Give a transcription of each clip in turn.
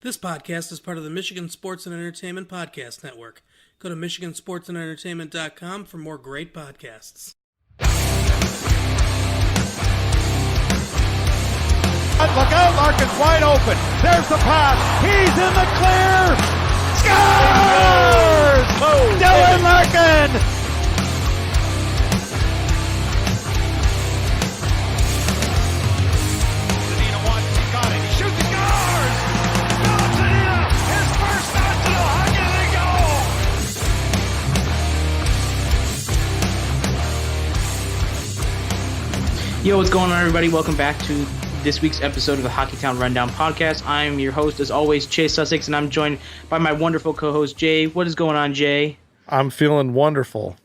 This podcast is part of the Michigan Sports and Entertainment Podcast Network. Go to michigansportsandentertainment.com for more great podcasts. Look out, Larkin's wide open. There's the pass. He's in the clear. Scores! Oh, Dylan Larkin! Zadina wants, he got it. He shoots, he scores! Philip Zadina, his first national. How can they go? Yo, what's going on, everybody? Welcome back to this week's episode of the Hockeytown Rundown podcast. I'm your host, as always, Chase Sussex, and I'm joined by my wonderful co-host, Jay. What is going on, Jay? I'm feeling wonderful.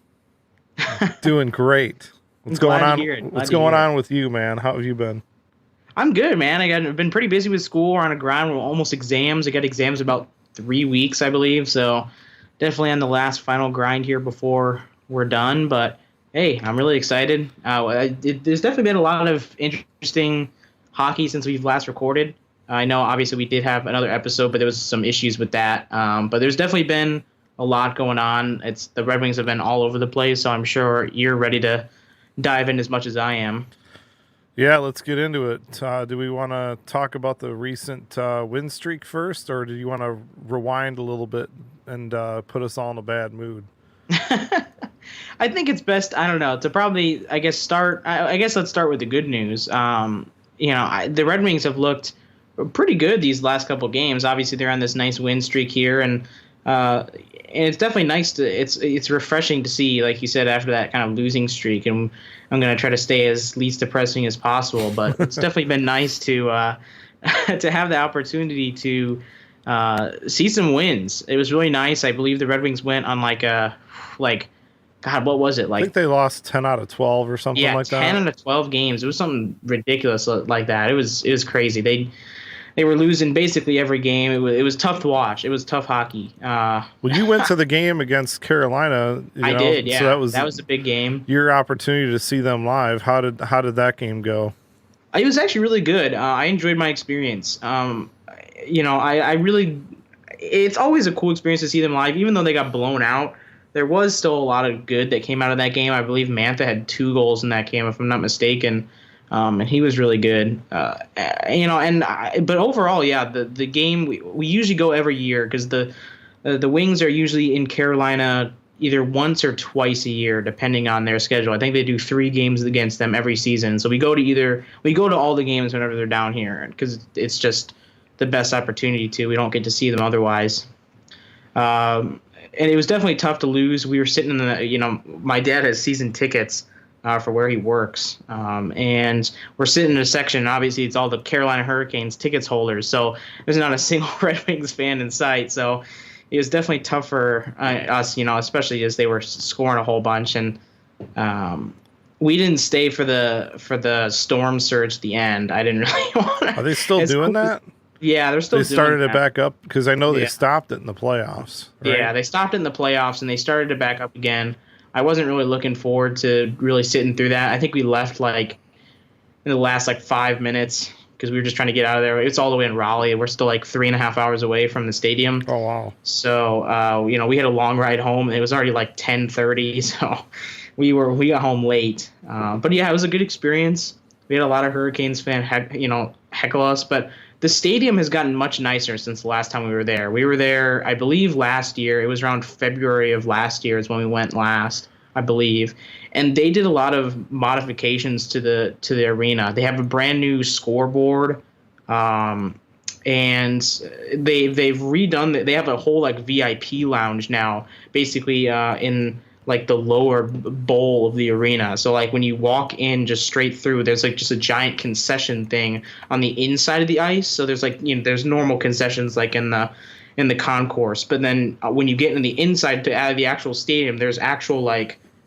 Doing great. What's going on? What's going on with you, man? How have you been? I'm good, man. I've been pretty busy with school. We're on a grind. We're almost exams. I got exams in about 3 weeks, I believe. So definitely on the last final grind here before we're done. But hey, I'm really excited. There's definitely been a lot of interesting hockey since we've last recorded. I know obviously we did have another episode, but there was some issues with that. But there's definitely been a lot going on. The Red Wings have been all over the place, so I'm sure you're ready to dive in as much as I am. Yeah, let's get into it. Do we want to talk about the recent win streak first, or do you want to rewind a little bit and put us all in a bad mood? I think it's best, I don't know, to probably, I guess, let's start with the good news. The Red Wings have looked pretty good these last couple of games. Obviously, they're on this nice win streak here, and it's definitely nice it's refreshing to see, like you said, after that kind of losing streak. And I'm going to try to stay as least depressing as possible, but it's definitely been nice to to have the opportunity to see some wins. It was really nice. I believe the Red Wings went on God, what was it? I think they lost 10 out of 12 or something like that. Yeah, 10 out of 12 games. It was something ridiculous like that. It was crazy. They were losing basically every game. It was tough to watch. It was tough hockey. Well, you went to the game against Carolina. I did, yeah. So that was a big game. Your opportunity to see them live. How did that game go? It was actually really good. I enjoyed my experience. I really – it's always a cool experience to see them live, even though they got blown out. There was still a lot of good that came out of that game. I believe Mantha had 2 goals in that game, if I'm not mistaken, and he was really good. But overall, yeah, the game we usually go every year because the Wings are usually in Carolina either once or twice a year, depending on their schedule. I think they do 3 games against them every season. So we go to all the games whenever they're down here because it's just the best opportunity to. We don't get to see them otherwise. And it was definitely tough to lose. We were sitting in my dad has season tickets for where he works. And we're sitting in a section. Obviously, it's all the Carolina Hurricanes tickets holders. So there's not a single Red Wings fan in sight. So it was definitely tough for us, especially as they were scoring a whole bunch. And we didn't stay for the storm surge at the end. I didn't really want to. Are they still doing that? Yeah, they're still. They started it back up because I know they stopped it in the playoffs. Right? Yeah, they stopped it in the playoffs and they started it back up again. I wasn't really looking forward to really sitting through that. I think we left in the last 5 minutes because we were just trying to get out of there. It's all the way in Raleigh. We're still 3.5 hours away from the stadium. Oh wow! So we had a long ride home. It was already 10:30, so we got home late. But yeah, it was a good experience. We had a lot of Hurricanes fans heckle us, but the stadium has gotten much nicer since the last time we were there. We were there, I believe, last year. It was around February of last year is when we went last, I believe. And they did a lot of modifications to the arena. They have a brand new scoreboard, and they've redone. They have a whole VIP lounge now, basically in the lower bowl of the arena. So when you walk in just straight through, there's just a giant concession thing on the inside of the ice. So there's there's normal concessions in the concourse, but then when you get in the inside out of the actual stadium, there's actual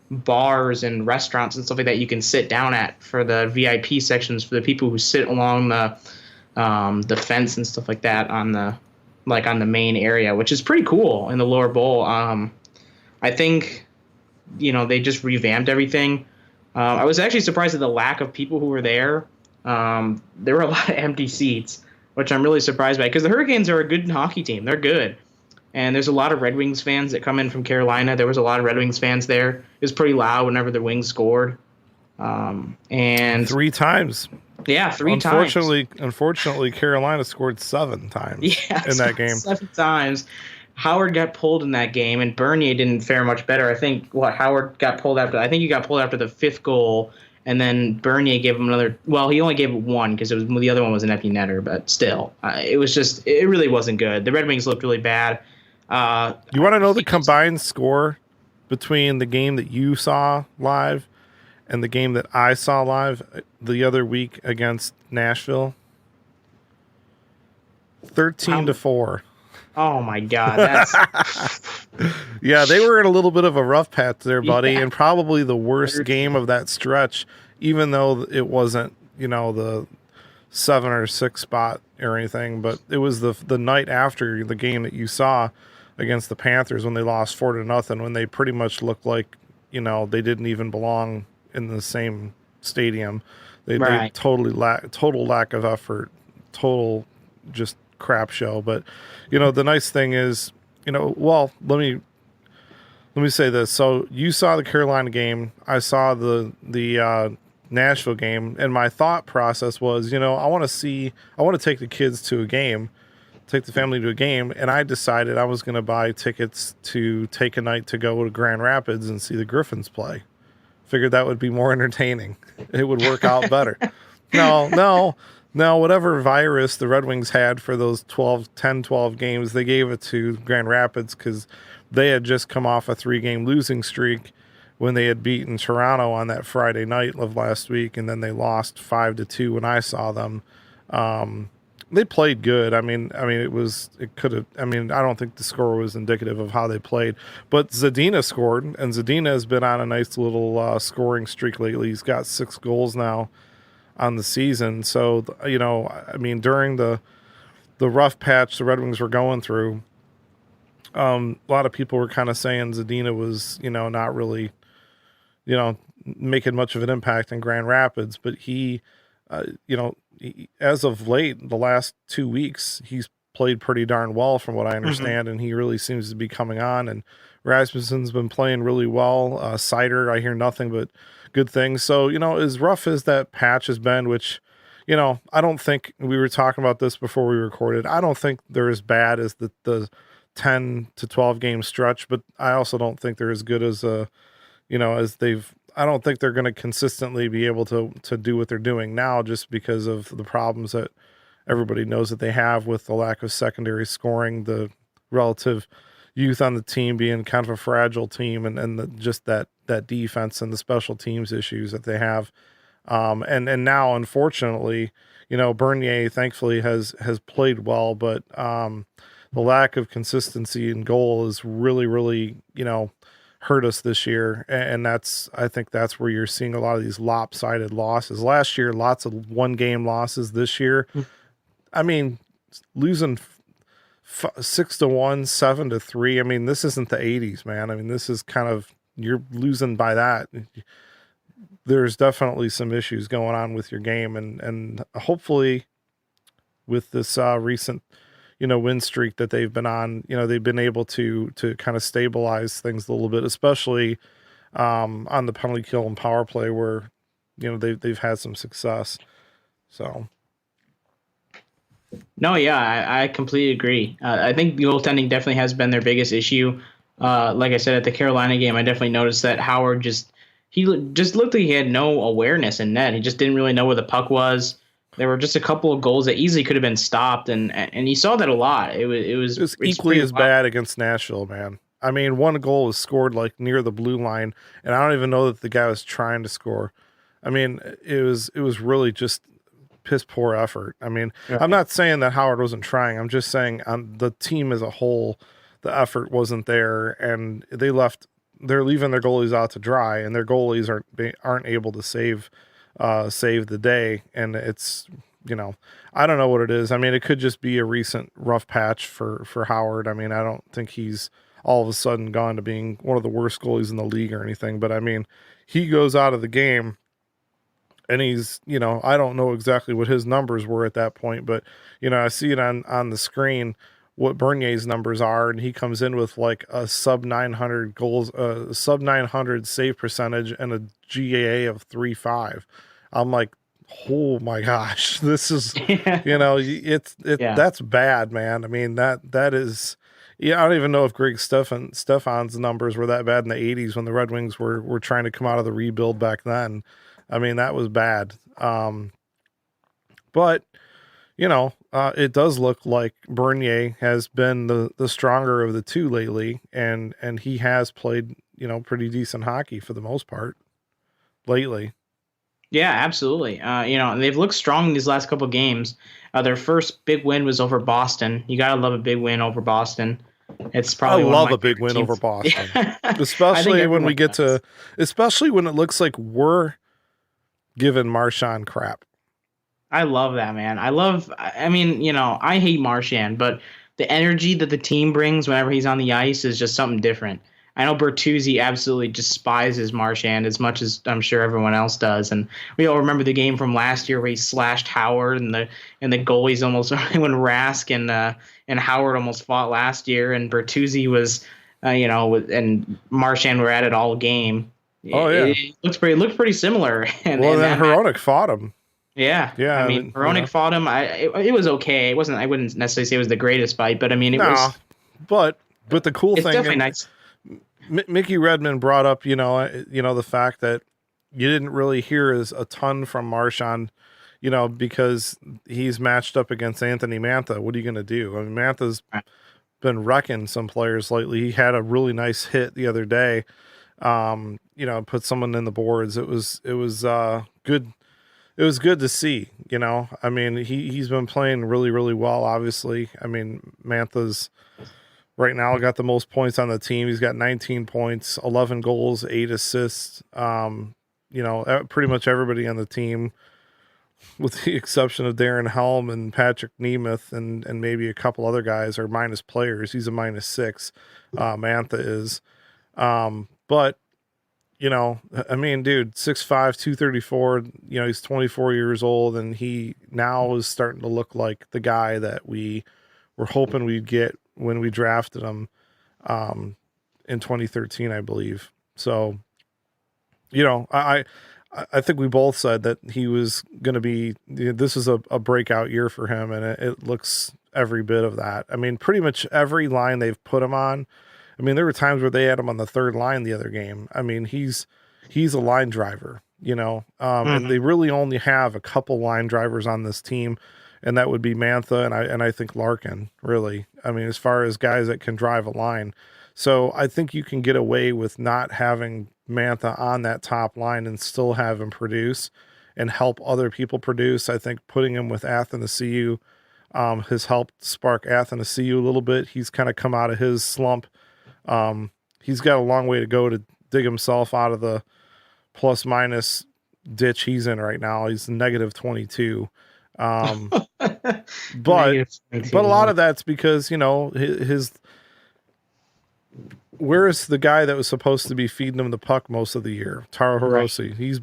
bars and restaurants and stuff like that you can sit down at for the VIP sections for the people who sit along the fence and stuff like that on the main area, which is pretty cool in the lower bowl. I think they just revamped everything. I was actually surprised at the lack of people who were there. There were a lot of empty seats. which I'm really surprised by because the Hurricanes are a good hockey team. They're good. And there's a lot of Red Wings fans that come in from Carolina. There was a lot of Red Wings fans there. It was pretty loud whenever the Wings scored. And 3 times. Yeah, 3 times. Unfortunately, Carolina scored 7 times in that game. 7 times. Howard got pulled in that game, and Bernier didn't fare much better. I think Howard got pulled after. I think he got pulled after the 5th goal, and then Bernier gave him another. Well, he only gave it 1 because the other one was an empty netter. But still, it really wasn't good. The Red Wings looked really bad. You want to know the combined score between the game that you saw live and the game that I saw live the other week against Nashville? 13-4. Oh my God, that's yeah. They were in a little bit of a rough patch there, buddy, and probably the worst game of that stretch. Even though it wasn't, the 7 or 6 spot or anything, but it was the night after the game that you saw against the Panthers when they lost 4-0, when they pretty much looked like they didn't even belong in the same stadium. They total lack of effort, total just crap show. But the nice thing is, well, let me say this. So you saw the Carolina game, I saw the Nashville game, and my thought process was, I want to take the kids to a game, take the family to a game, and I decided I was going to buy tickets to take a night to go to Grand Rapids and see the Griffins play. Figured that would be more entertaining. It would work out better. No, whatever virus the Red Wings had for those 12 games, they gave it to Grand Rapids because they had just come off a 3-game losing streak when they had beaten Toronto on that Friday night of last week, and then they lost 5-2 when I saw them. They played good. I don't think the score was indicative of how they played, but Zadina scored, and Zadina has been on a nice little scoring streak lately. He's got 6 goals now on the season. So, during the rough patch the Red Wings were going through, a lot of people were kind of saying Zadina was, not really, making much of an impact in Grand Rapids, but he, as of late, the last 2 weeks, he's played pretty darn well from what I understand, and he really seems to be coming on, and Rasmussen's been playing really well. Seider, I hear nothing but good things. So, as rough as that patch has been, which, I don't think, we were talking about this before we recorded, I don't think they're as bad as the 10 to 12 game stretch, but I also don't think they're as good as I don't think they're going to consistently be able to do what they're doing now, just because of the problems that everybody knows that they have with the lack of secondary scoring, the relative youth on the team being kind of a fragile team, and just that defense and the special teams issues that they have. And now, unfortunately, Bernier thankfully has played well, but the lack of consistency in goal is really, really, hurt us this year. And I think that's where you're seeing a lot of these lopsided losses. Last year, lots of 1-game losses. This year, losing 6-1, 7-3. This isn't the 80s, man. This is kind of, you're losing by that. There's definitely some issues going on with your game, and hopefully with this recent win streak that they've been on, they've been able to kind of stabilize things a little bit, especially on the penalty kill and power play where, they've had some success. So. No, yeah, I completely agree. I think the goaltending definitely has been their biggest issue. Like I said, at the Carolina game, I definitely noticed that Howard just looked like he had no awareness in net. He just didn't really know where the puck was. There were just a couple of goals that easily could have been stopped, and you saw that a lot. It was equally as bad against Nashville, man. 1 goal was scored like near the blue line, and I don't even know that the guy was trying to score. It was really just piss poor effort. Yeah. I'm not saying that Howard wasn't trying. I'm just saying on the team as a whole, the effort wasn't there, and they're leaving their goalies out to dry, and their goalies aren't able to save the day. And it's, I don't know what it is. It could just be a recent rough patch for Howard. I don't think he's all of a sudden gone to being one of the worst goalies in the league or anything, but he goes out of the game and he's, I don't know exactly what his numbers were at that point, but I see it on the screen what Bernier's numbers are, and he comes in with like a sub 900 goals, sub 900 save percentage, and a GAA of 3.5. I'm like, oh my gosh, this is, Yeah. that's bad, man. I mean, that is, I don't even know if Stefan's numbers were that bad in the 80s when the Red Wings were trying to come out of the rebuild back then. I mean, that was bad. But it does look like Bernier has been the stronger of the two lately, and he has played, pretty decent hockey for the most part lately. Yeah, absolutely. They've looked strong in these last couple games. Their first big win was over Boston. You gotta love a big win over Boston. It's probably I one of love my a big favorite win teams. over Boston, Yeah. especially when we get does. especially when it looks like we're giving Marchand crap. I love that, man. I hate Marchand, but the energy that the team brings whenever he's on the ice is just something different. I know Bertuzzi absolutely despises Marchand as much as I'm sure everyone else does, and we all remember the game from last year where he slashed Howard, and the goalies almost when Rask and Howard almost fought last year, and Bertuzzi was, and Marchand were at it all game. Oh yeah, It looked pretty similar. And then Hronek fought him. Yeah, Yeah, I mean, Hronek fought him. It was okay. It wasn't. I wouldn't necessarily say it was the greatest fight, but I mean, it was. But the cool It's thing, definitely nice. Mickey Redmond brought up, the fact that you didn't really hear a ton from Marchand, because he's matched up against Anthony Mantha. What are you going to do? I mean, Mantha's been wrecking some players lately. He had a really nice hit the other day. Put someone in the boards. It was good. It was good to see, I mean, he's been playing really, really well, obviously. I mean, Mantha's right now got the most points on the team. He's got 19 points, 11 goals, 8 assists. Pretty much everybody on the team, with the exception of Darren Helm and Patrick Nemeth and maybe a couple other guys, are minus players. He's a -6. Mantha is. But I mean, dude, 6'5", 234, he's 24 years old, and he now is starting to look like the guy that we were hoping we'd get when we drafted him in 2013, I believe. So, I think we both said that he was going to be, this is a breakout year for him, and it looks every bit of that. I mean, pretty much every line they've put him on. I mean, there were times where they had him on the third line the other game. I mean, he's a line driver, and they really only have a couple line drivers on this team, and that would be Mantha and I think Larkin, really. I mean, as far as guys that can drive a line. So I think you can get away with not having Mantha on that top line and still have him produce and help other people produce. I think putting him with Athanasiou has helped spark Athanasiou a little bit. He's kind of come out of his slump. He's got a long way to go to dig himself out of the plus minus ditch he's in right now. He's -22. But a lot of that's because, where's the guy that was supposed to be feeding him the puck most of the year? Taro Hirose. Right. He's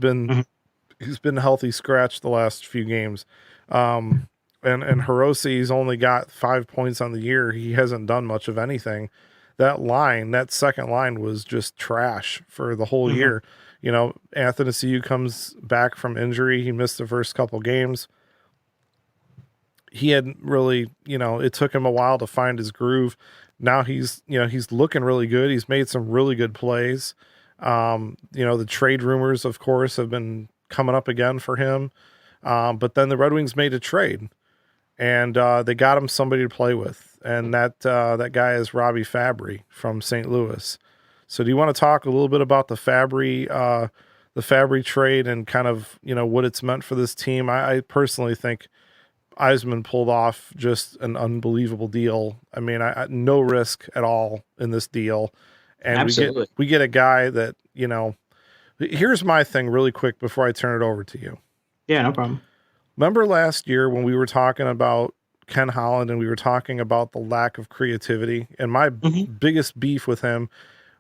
been healthy scratch the last few games. And Hirose's only got 5 points on the year. He hasn't done much of anything. That second line was just trash for the whole year. Athanasiou comes back from injury. He missed the first couple games. He hadn't really, it took him a while to find his groove. Now he's looking really good. He's made some really good plays. The trade rumors, of course, have been coming up again for him. But then the Red Wings made a trade, and they got him somebody to play with. And that guy is Robby Fabbri from St. Louis. So do you want to talk a little bit about the Fabbri trade and kind of, what it's meant for this team? I personally think Eisman pulled off just an unbelievable deal. I mean, no risk at all in this deal. And Absolutely. we get a guy that, here's my thing really quick before I turn it over to you. Yeah, no problem. Remember last year when we were talking about Ken Holland and we were talking about the lack of creativity, and my biggest beef with him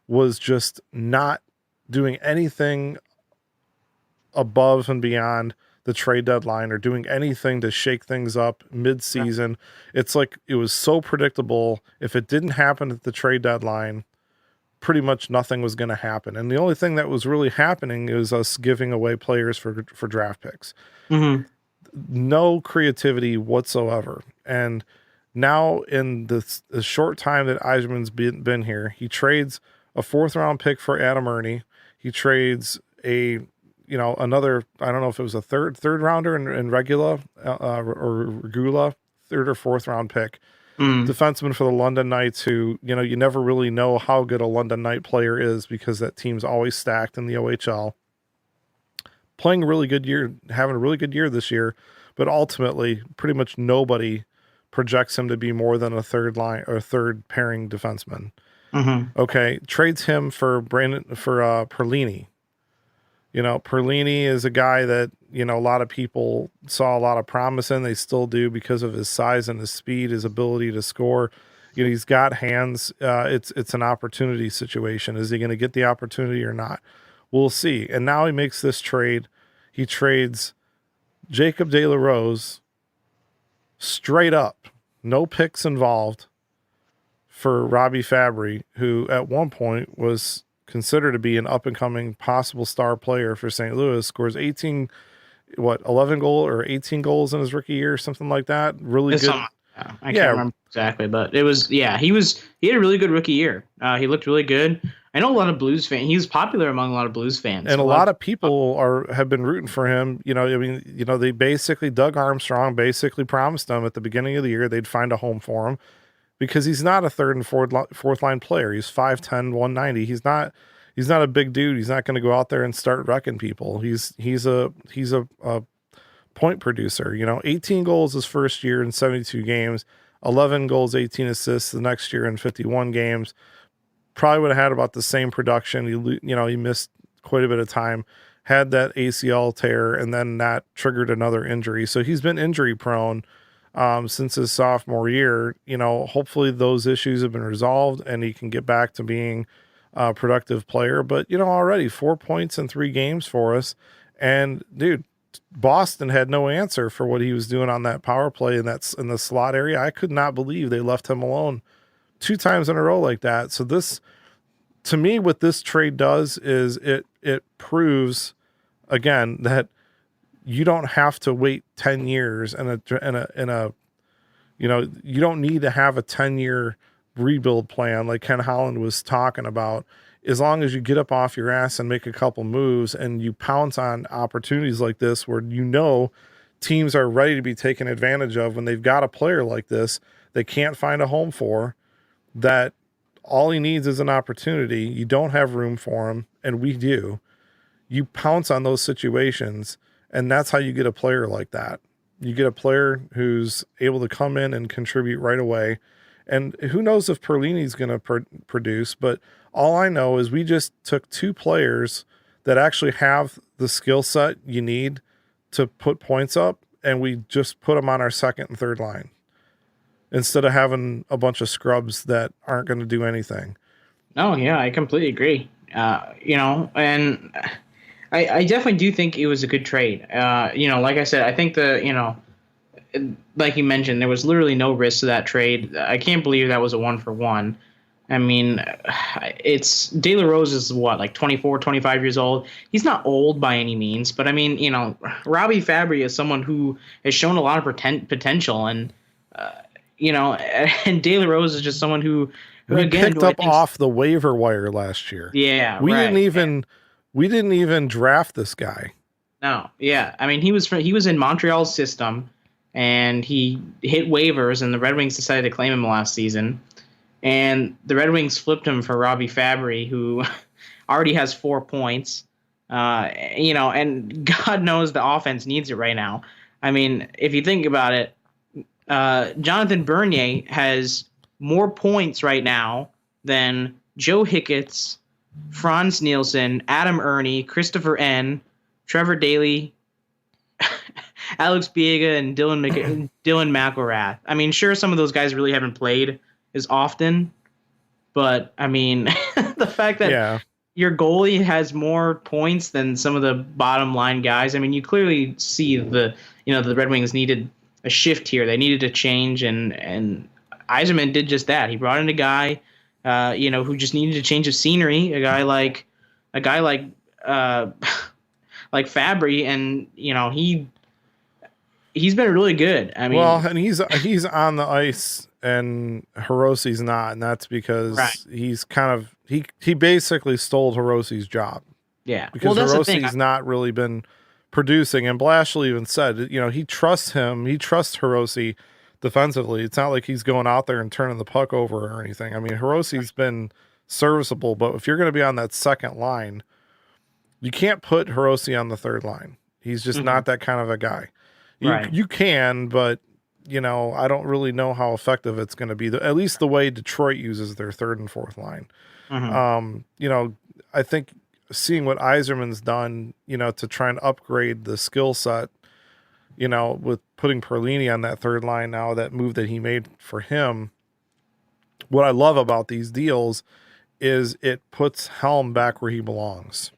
was just not doing anything above and beyond the trade deadline or doing anything to shake things up mid-season. It's like it was so predictable. If it didn't happen at the trade deadline, pretty much nothing was going to happen. And the only thing that was really happening is us giving away players for draft picks. Mm-hmm. No creativity whatsoever. And now in the short time that Eisman's been here, he trades a 4th round pick for Adam Ernie. He trades another, I don't know if it was a third rounder in Regula or Regula, 3rd or 4th round pick. Defenseman for the London Knights, who, you never really know how good a London Knight player is because that team's always stacked in the OHL. Playing a really good year, having a really good year this year, but ultimately pretty much nobody projects him to be more than a third pairing defenseman. Mm-hmm. Okay. Trades him for Perlini. Perlini is a guy that, a lot of people saw a lot of promise in. They still do because of his size and his speed, his ability to score. He's got hands. It's an opportunity situation. Is he going to get the opportunity or not? We'll see. And now he makes this trade. He trades Jacob De La Rose straight up, no picks involved, for Robby Fabbri, who at one point was considered to be an up-and-coming possible star player for St. Louis, scores 11 goals or 18 goals in his rookie year, something like that. Really good. I can't remember exactly, but it was, he had a really good rookie year. He looked really good. I know a lot of Blues fans. He was popular among a lot of Blues fans. And a lot of people have been rooting for him. They basically, Doug Armstrong basically promised them at the beginning of the year they'd find a home for him because he's not a 3rd and 4th line player. He's 5'10", 190. He's not a big dude. He's not going to go out there and start wrecking people. He's a point producer. 18 goals his first year in 72 games, 11 goals, 18 assists the next year in 51 games. Probably would have had about the same production. He missed quite a bit of time, had that ACL tear, and then that triggered another injury. So he's been injury prone since his sophomore year. Hopefully those issues have been resolved and he can get back to being a productive player. But, already 4 points in 3 games for us. And dude, Boston had no answer for what he was doing on that power play in the slot area. I could not believe they left him alone 2 times in a row like that. So this, to me, what this trade does is it proves again that you don't have to wait 10 years you don't need to have a 10-year rebuild plan like Ken Holland was talking about. As long as you get up off your ass and make a couple moves and you pounce on opportunities like this where teams are ready to be taken advantage of when they've got a player like this they can't find a home for, that all he needs is an opportunity. You don't have room for him, and we do. You pounce on those situations, and that's how you get a player like that. You get a player who's able to come in and contribute right away. And who knows if Perlini's going to produce, but all I know is we just took 2 players that actually have the skill set you need to put points up, and we just put them on our 2nd and 3rd line instead of having a bunch of scrubs that aren't going to do anything. No, yeah, I completely agree. And I definitely do think it was a good trade. Like I said, I think like you mentioned, there was literally no risk to that trade. I can't believe that was a 1-for-1. I mean, it's De La Rose is like 24, 25 years old. He's not old by any means, but I mean, Robby Fabbri is someone who has shown a lot of potential, and and De La Rose is just someone who again picked up off the waiver wire last year. Yeah, we didn't even draft this guy. No, yeah, I mean he was in Montreal's system, and he hit waivers, and the Red Wings decided to claim him last season. And the Red Wings flipped him for Robby Fabbri, who already has 4 points. And God knows the offense needs it right now. I mean, if you think about it, Jonathan Bernier has more points right now than Joe Hicketts, Franz Nielsen, Adam Ernie, Christopher N., Trevor Daley, Alex Biega, and Dylan McElrath. I mean, sure, some of those guys really haven't played as often, but I mean, the fact that your goalie has more points than some of the bottom line guys. I mean, you clearly see the Red Wings needed a shift here. They needed a change, and Yzerman did just that. He brought in a guy, who just needed a change of scenery. A guy like like Fabbri, and he's been really good. I mean, well, and he's on the ice, and Hirosi's not, and that's because he's kind of he basically stole Hirosi's job. Yeah, because Hirosi's not really been producing, and Blashill even said, he trusts him. He trusts Hiroshi defensively. It's not like he's going out there and turning the puck over or anything. I mean, Hirosi's been serviceable, but if you're going to be on that second line, you can't put Hiroshi on the third line. He's just not that kind of a guy. You can, but I don't really know how effective it's going to be. At least the way Detroit uses their third and fourth line. I think seeing what Yzerman's done, to try and upgrade the skill set, with putting Perlini on that third line now, that move that he made for him. What I love about these deals is it puts Helm back where he belongs.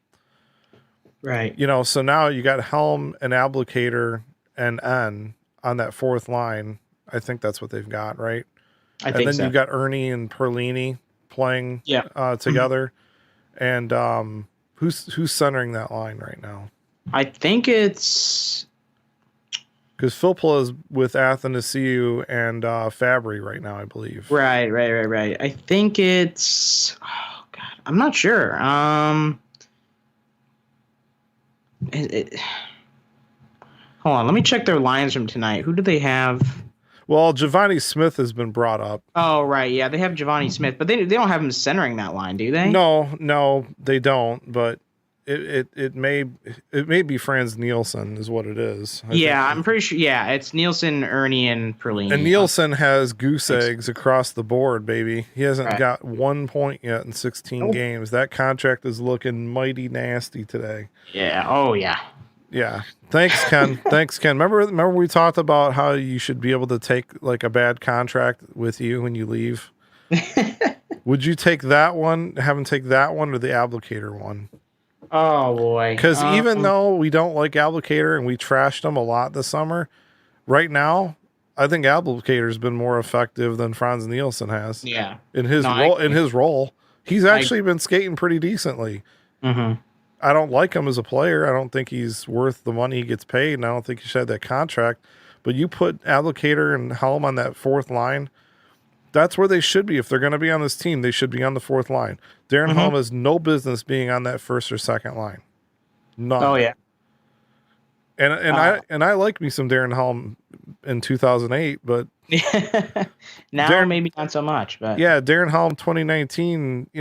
Right. So now you got Helm and Abdicator and N on that fourth line. I think that's what they've got, right? I think so. You've got Ernie and Perlini playing together. And who's centering that line right now? I think it's because Filppula is with Athanasiou and Fabbri right now, I believe. Right. I think it's I'm not sure. Hold on, let me check their lines from tonight. Who do they have? Well, Giovanni Smith has been brought up. Oh, right, yeah, they have Giovanni Smith, but they don't have him centering that line, do they? No, they don't. But it may be Franz Nielsen is what it is. I'm pretty sure. Yeah, it's Nielsen, Ernie, and Perlini. And Nielsen has goose eggs across the board, baby. He hasn't got 1 point yet in 16 games. That contract is looking mighty nasty today. Yeah. Oh, yeah. Yeah. Thanks, Ken. Remember we talked about how you should be able to take like a bad contract with you when you leave? Would you take that one, have him take that one, or the Abdicator one? Oh, boy. Because even though we don't like Abdicator and we trashed him a lot this summer, right now, I think Abdicator's been more effective than Franz Nielsen has. Yeah. In his role. He's actually been skating pretty decently. Mm-hmm. I don't like him as a player. I don't think he's worth the money he gets paid, and I don't think he should have that contract. But you put Abdicator and Helm on that fourth line, that's where they should be. If they're going to be on this team, they should be on the fourth line. Darren Helm has no business being on that first or second line. None. Oh, yeah. And I like me some Darren Helm in 2008, but now maybe not so much. But yeah, Darren Helm 2019, he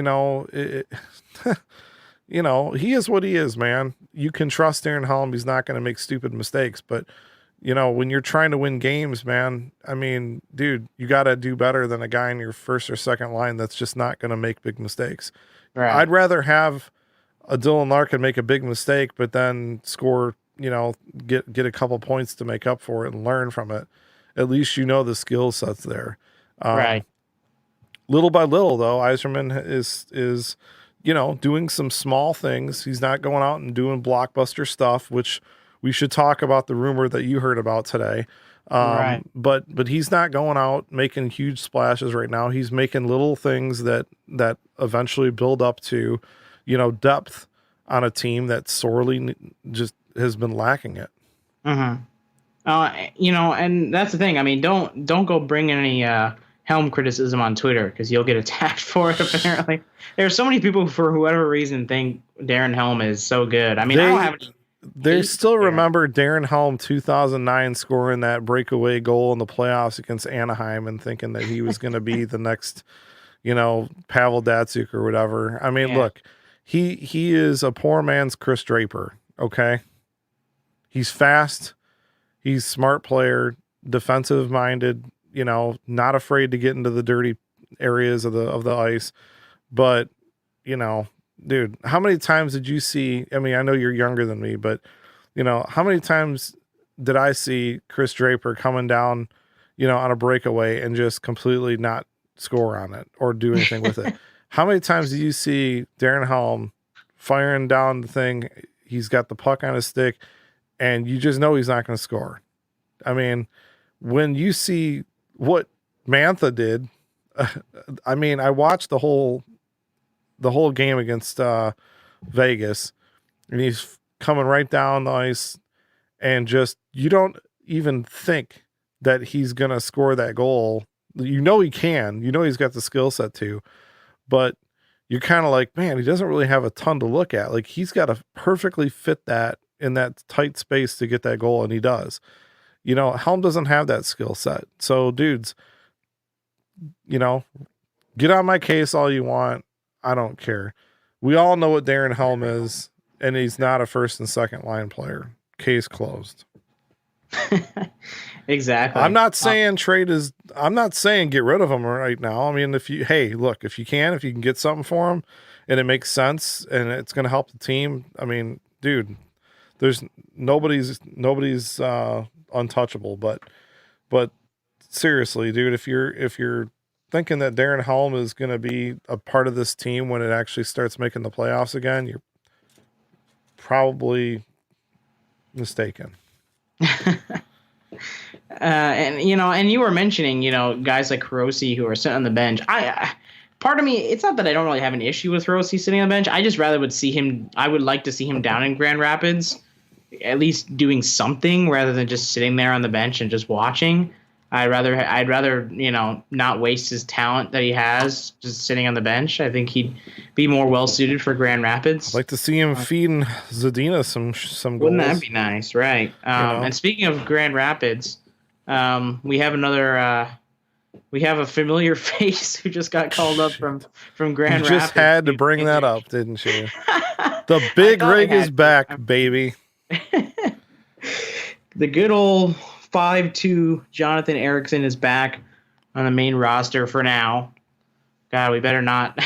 is what he is, man. You can trust Darren Helm. He's not going to make stupid mistakes. But, when you're trying to win games, man, I mean, dude, you got to do better than a guy in your first or second line that's just not going to make big mistakes. Right. I'd rather have a Dylan Larkin make a big mistake, but then score, get a couple points to make up for it and learn from it. At least the skill set's there. Right. Little by little, though, Yzerman is doing some small things. He's not going out and doing blockbuster stuff, which we should talk about the rumor that you heard about today. Right. But he's not going out making huge splashes right now. He's making little things that eventually build up to, depth on a team that sorely just has been lacking it. Mm-hmm. And that's the thing. I mean, don't go bring any Helm criticism on Twitter because you'll get attacked for it. Apparently, there are so many people who, for whatever reason, think Darren Helm is so good. I mean, I don't have any. They still remember Darren Helm 2009 scoring that breakaway goal in the playoffs against Anaheim and thinking that he was going to be the next, Pavel Datsyuk or whatever. I mean, look, he is a poor man's Chris Draper. Okay, he's fast, he's smart player, defensive minded. Not afraid to get into the dirty areas of the ice, but dude, how many times did you see? I mean, I know you're younger than me, but how many times did I see Chris Draper coming down, on a breakaway and just completely not score on it or do anything with it? How many times do you see Darren Helm firing down the thing. He's got the puck on his stick, and you just know he's not going to score. I mean, when you see what Mantha did, I mean, I watched the whole game against Vegas, and he's coming right down the ice, and just you don't even think that he's going to score that goal. You know he can. You know he's got the skill set to, but you're kind of like, man, he doesn't really have a ton to look at. Like, he's got to perfectly fit that in that tight space to get that goal, and he does. You know, Helm doesn't have that skill set. So, dudes, you know, get on my case all you want. I don't care. We all know what Darren Helm is, and he's not a first and second line player. Case closed. Exactly. I'm not saying I'm not saying get rid of him right now. I mean, if you can get something for him and it makes sense and it's going to help the team. I mean, dude, there's nobody's untouchable, but seriously, dude, if you're thinking that Darren Helm is going to be a part of this team when it actually starts making the playoffs again, you're probably mistaken. And you were mentioning, guys like Hirose who are sitting on the bench. Part of me, it's not that I don't really have an issue with Hirose sitting on the bench. I just rather I would like to see him down in Grand Rapids, at least doing something rather than just sitting there on the bench and just watching. I'd rather not waste his talent that he has just sitting on the bench. I think he'd be more well suited for Grand Rapids. I'd like to see him feeding Zadina some goals. Wouldn't that be nice, right? And speaking of Grand Rapids, we have a familiar face who just got called up from Grand Rapids. You just had to bring that up, didn't you? The big rig is back, baby. The good old 5'2" Jonathan Ericsson is back on the main roster for now. God, we better not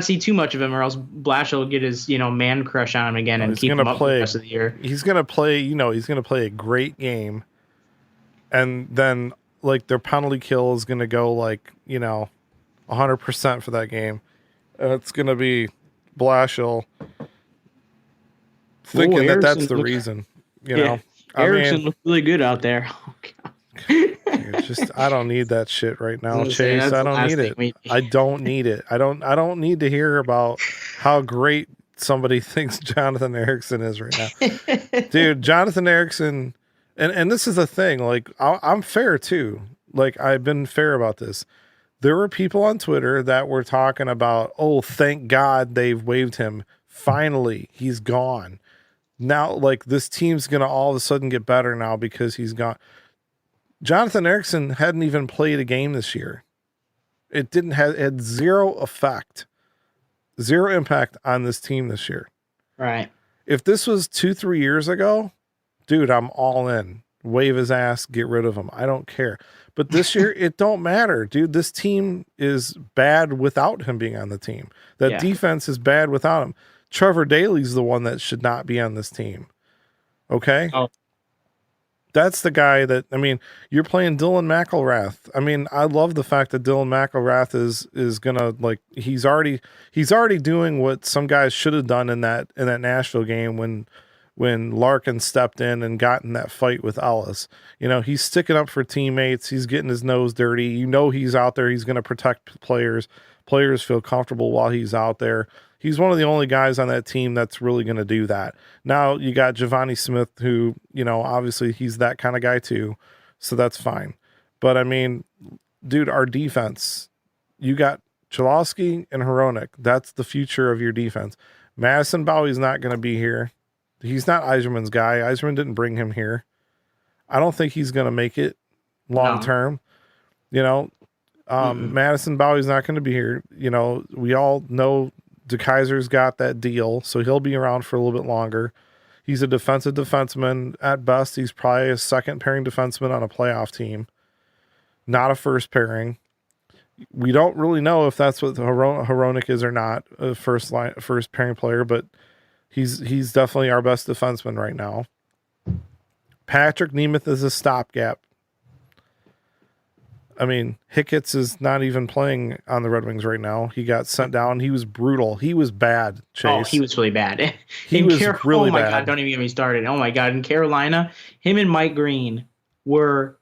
see too much of him, or else Blashill will get his man crush on him again and keep him up for the rest of the year. He's gonna play. He's gonna play a great game, and then like their penalty kill is gonna go 100% for that game, and it's gonna be Blashill thinking that's the reason. You know. Ericsson looked really good out there. Oh, God. I don't need that shit right now, Chase. I don't need it. I don't need it. I don't need to hear about how great somebody thinks Jonathan Ericsson is right now. Dude, Jonathan Ericsson, and this is the thing, like I'm fair too. Like I've been fair about this. There were people on Twitter that were talking about, oh, thank God they've waived him. Finally, he's gone. Now, like, this team's going to all of a sudden get better now because he's gone. Jonathan Ericsson hadn't even played a game this year. It had zero effect, zero impact on this team this year. Right. If this was 2-3 years ago, dude, I'm all in. Wave his ass, get rid of him. I don't care. But this year, it don't matter, dude. This team is bad without him being on the team. That defense is bad without him. Trevor Daley's the one that should not be on this team. Okay? Oh. That's the guy that, I mean, you're playing Dylan McElrath. I mean, I love the fact that Dylan McElrath is gonna, like, he's already doing what some guys should have done in that Nashville game when Larkin stepped in and got in that fight with Ellis. He's sticking up for teammates. He's getting his nose dirty. He's out there. He's going to protect players. Players feel comfortable while he's out there. He's one of the only guys on that team that's really going to do that. Now you got Giovanni Smith, who, obviously he's that kind of guy too. So that's fine. But I mean, dude, our defense, you got Cholowski and Hronek. That's the future of your defense. Madison Bowie's not going to be here. He's not Yzerman's guy. Yzerman didn't bring him here. I don't think he's going to make it long term. Madison Bowie's not going to be here. We all know DeKaiser's got that deal, so he'll be around for a little bit longer. He's a defensive defenseman. At best, he's probably a second pairing defenseman on a playoff team, not a first pairing. We don't really know if that's what Hronek is or not, a first pairing player, but he's definitely our best defenseman right now. Patrick Nemeth is a stopgap. I mean, Hicketts is not even playing on the Red Wings right now. He got sent down. He was brutal. He was bad, Chase. Oh, he was really bad. He was really oh my bad. God, don't even get me started. Oh my God, in Carolina, him and Mike Green were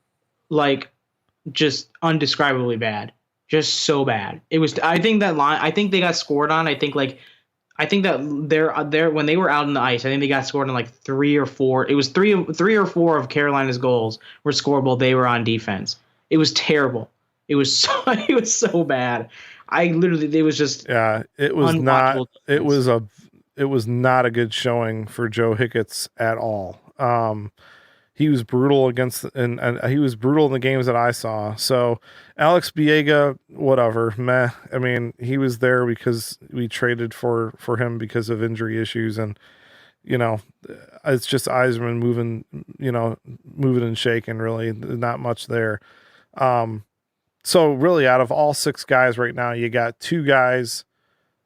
like just undescribably bad. Just so bad. It was. I think they got scored on. I think that they're when they were out on the ice, I think they got scored on like 3 or 4. It was three or four of Carolina's goals were scoreable. They were on defense. It was terrible. It was so bad. It was just it was not. It was not a good showing for Joe Hicketts at all. He was brutal and he was brutal in the games that I saw. So Alex Biega, whatever, meh. I mean, he was there because we traded for him because of injury issues, and it's just Yzerman moving and shaking. Really, not much there. So really, out of all 6 guys right now, you got 2 guys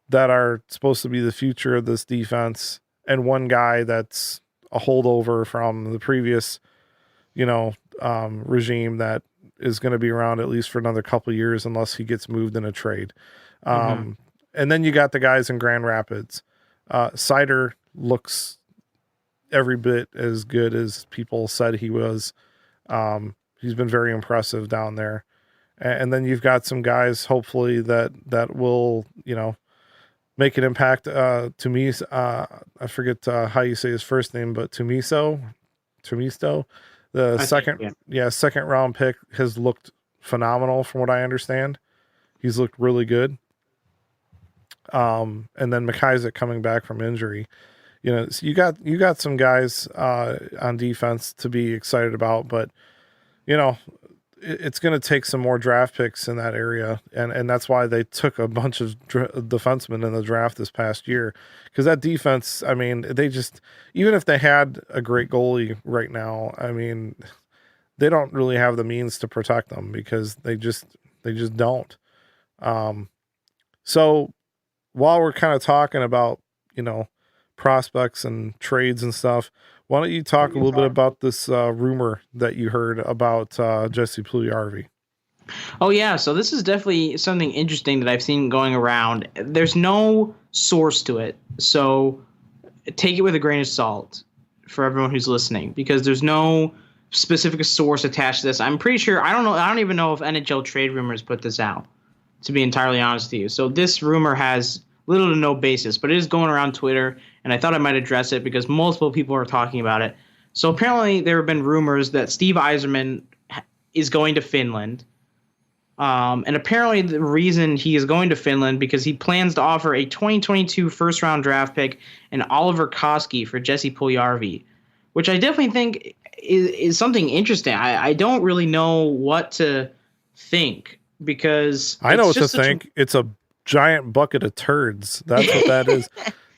that are supposed to be the future of this defense, and 1 guy that's a holdover from the previous, regime that is going to be around at least for another couple of years unless he gets moved in a trade. And then you got the guys in Grand Rapids. Sider looks every bit as good as people said he was. He's been very impressive down there. And then you've got some guys, hopefully, that will, make an impact. To me, I forget how you say his first name, but Tumisto, the second round pick has looked phenomenal from what I understand. He's looked really good. And then McIsaac coming back from injury. So you got some guys on defense to be excited about, but it's going to take some more draft picks in that area. And that's why they took a bunch of defensemen in the draft this past year. Because that defense, I mean, they just, even if they had a great goalie right now, I mean, they don't really have the means to protect them because they just don't. So while we're kind of talking about, prospects and trades and stuff, why don't you talk a little bit about this rumor that you heard about Jesse Puljujarvi? Oh, yeah. So this is definitely something interesting that I've seen going around. There's no source to it. So take it with a grain of salt for everyone who's listening, because there's no specific source attached to this. I'm pretty sure. I don't even know if NHL Trade Rumors put this out, to be entirely honest with you. So this rumor has little to no basis, but it is going around Twitter, and I thought I might address it because multiple people are talking about it. So apparently there have been rumors that Steve Yzerman is going to Finland. And apparently the reason he is going to Finland because he plans to offer a 2022 first-round draft pick and Oliver Koski for Jesse Puljujarvi, which I definitely think is something interesting. I don't really know what to think because I know what to think. It's a giant bucket of turds. That's what that is.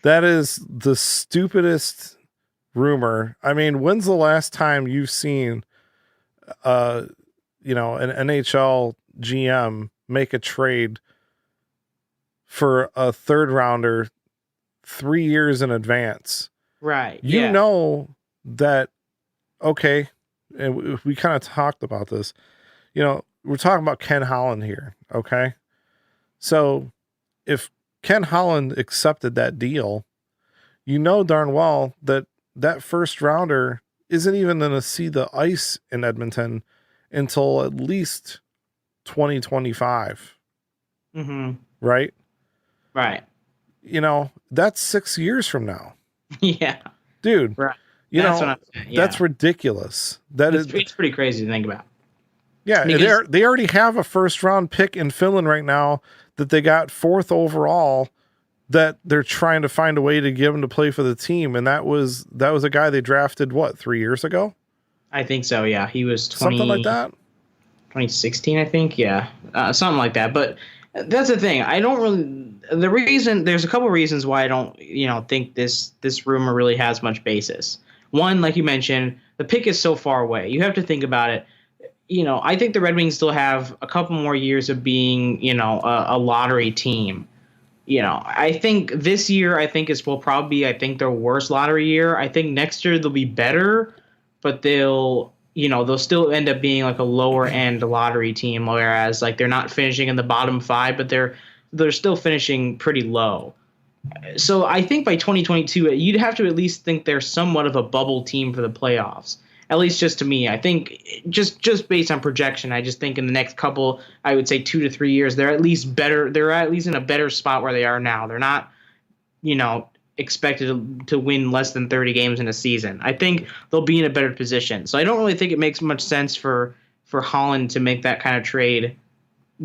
That is the stupidest rumor. I mean, when's the last time you've seen, an NHL GM make a trade for a 3rd rounder 3 years in advance? Right. You know that, okay, and we kind of talked about this. We're talking about Ken Holland here, okay? So if Ken Holland accepted that deal, darn well that first rounder isn't even going to see the ice in Edmonton until at least 2025. Mm-hmm. Right? Right. That's 6 years from now. Yeah. Dude, right. That's ridiculous. It's pretty crazy to think about. Yeah, because they already have a first round pick in Finland right now that they got 4th overall that they're trying to find a way to give him to play for the team. And that was a guy they drafted, 3 years ago? I think so, yeah. He was something like that? 2016, I think, yeah. Something like that. But that's the thing. There's a couple reasons why I don't, think this rumor really has much basis. One, like you mentioned, the pick is so far away. You have to think about it. I think the Red Wings still have a couple more years of being, a lottery team. I think this year, will probably be, their worst lottery year. I think next year they'll be better, but they'll they'll still end up being like a lower end lottery team, whereas like they're not finishing in the bottom 5, but they're still finishing pretty low. So I think by 2022, you'd have to at least think they're somewhat of a bubble team for the playoffs. At least just to me, I think just based on projection, I just think in the next couple, I would say 2 to 3 years, they're at least better. They're at least in a better spot where they are now. They're not, expected to win less than 30 games in a season. I think they'll be in a better position. So I don't really think it makes much sense for Holland to make that kind of trade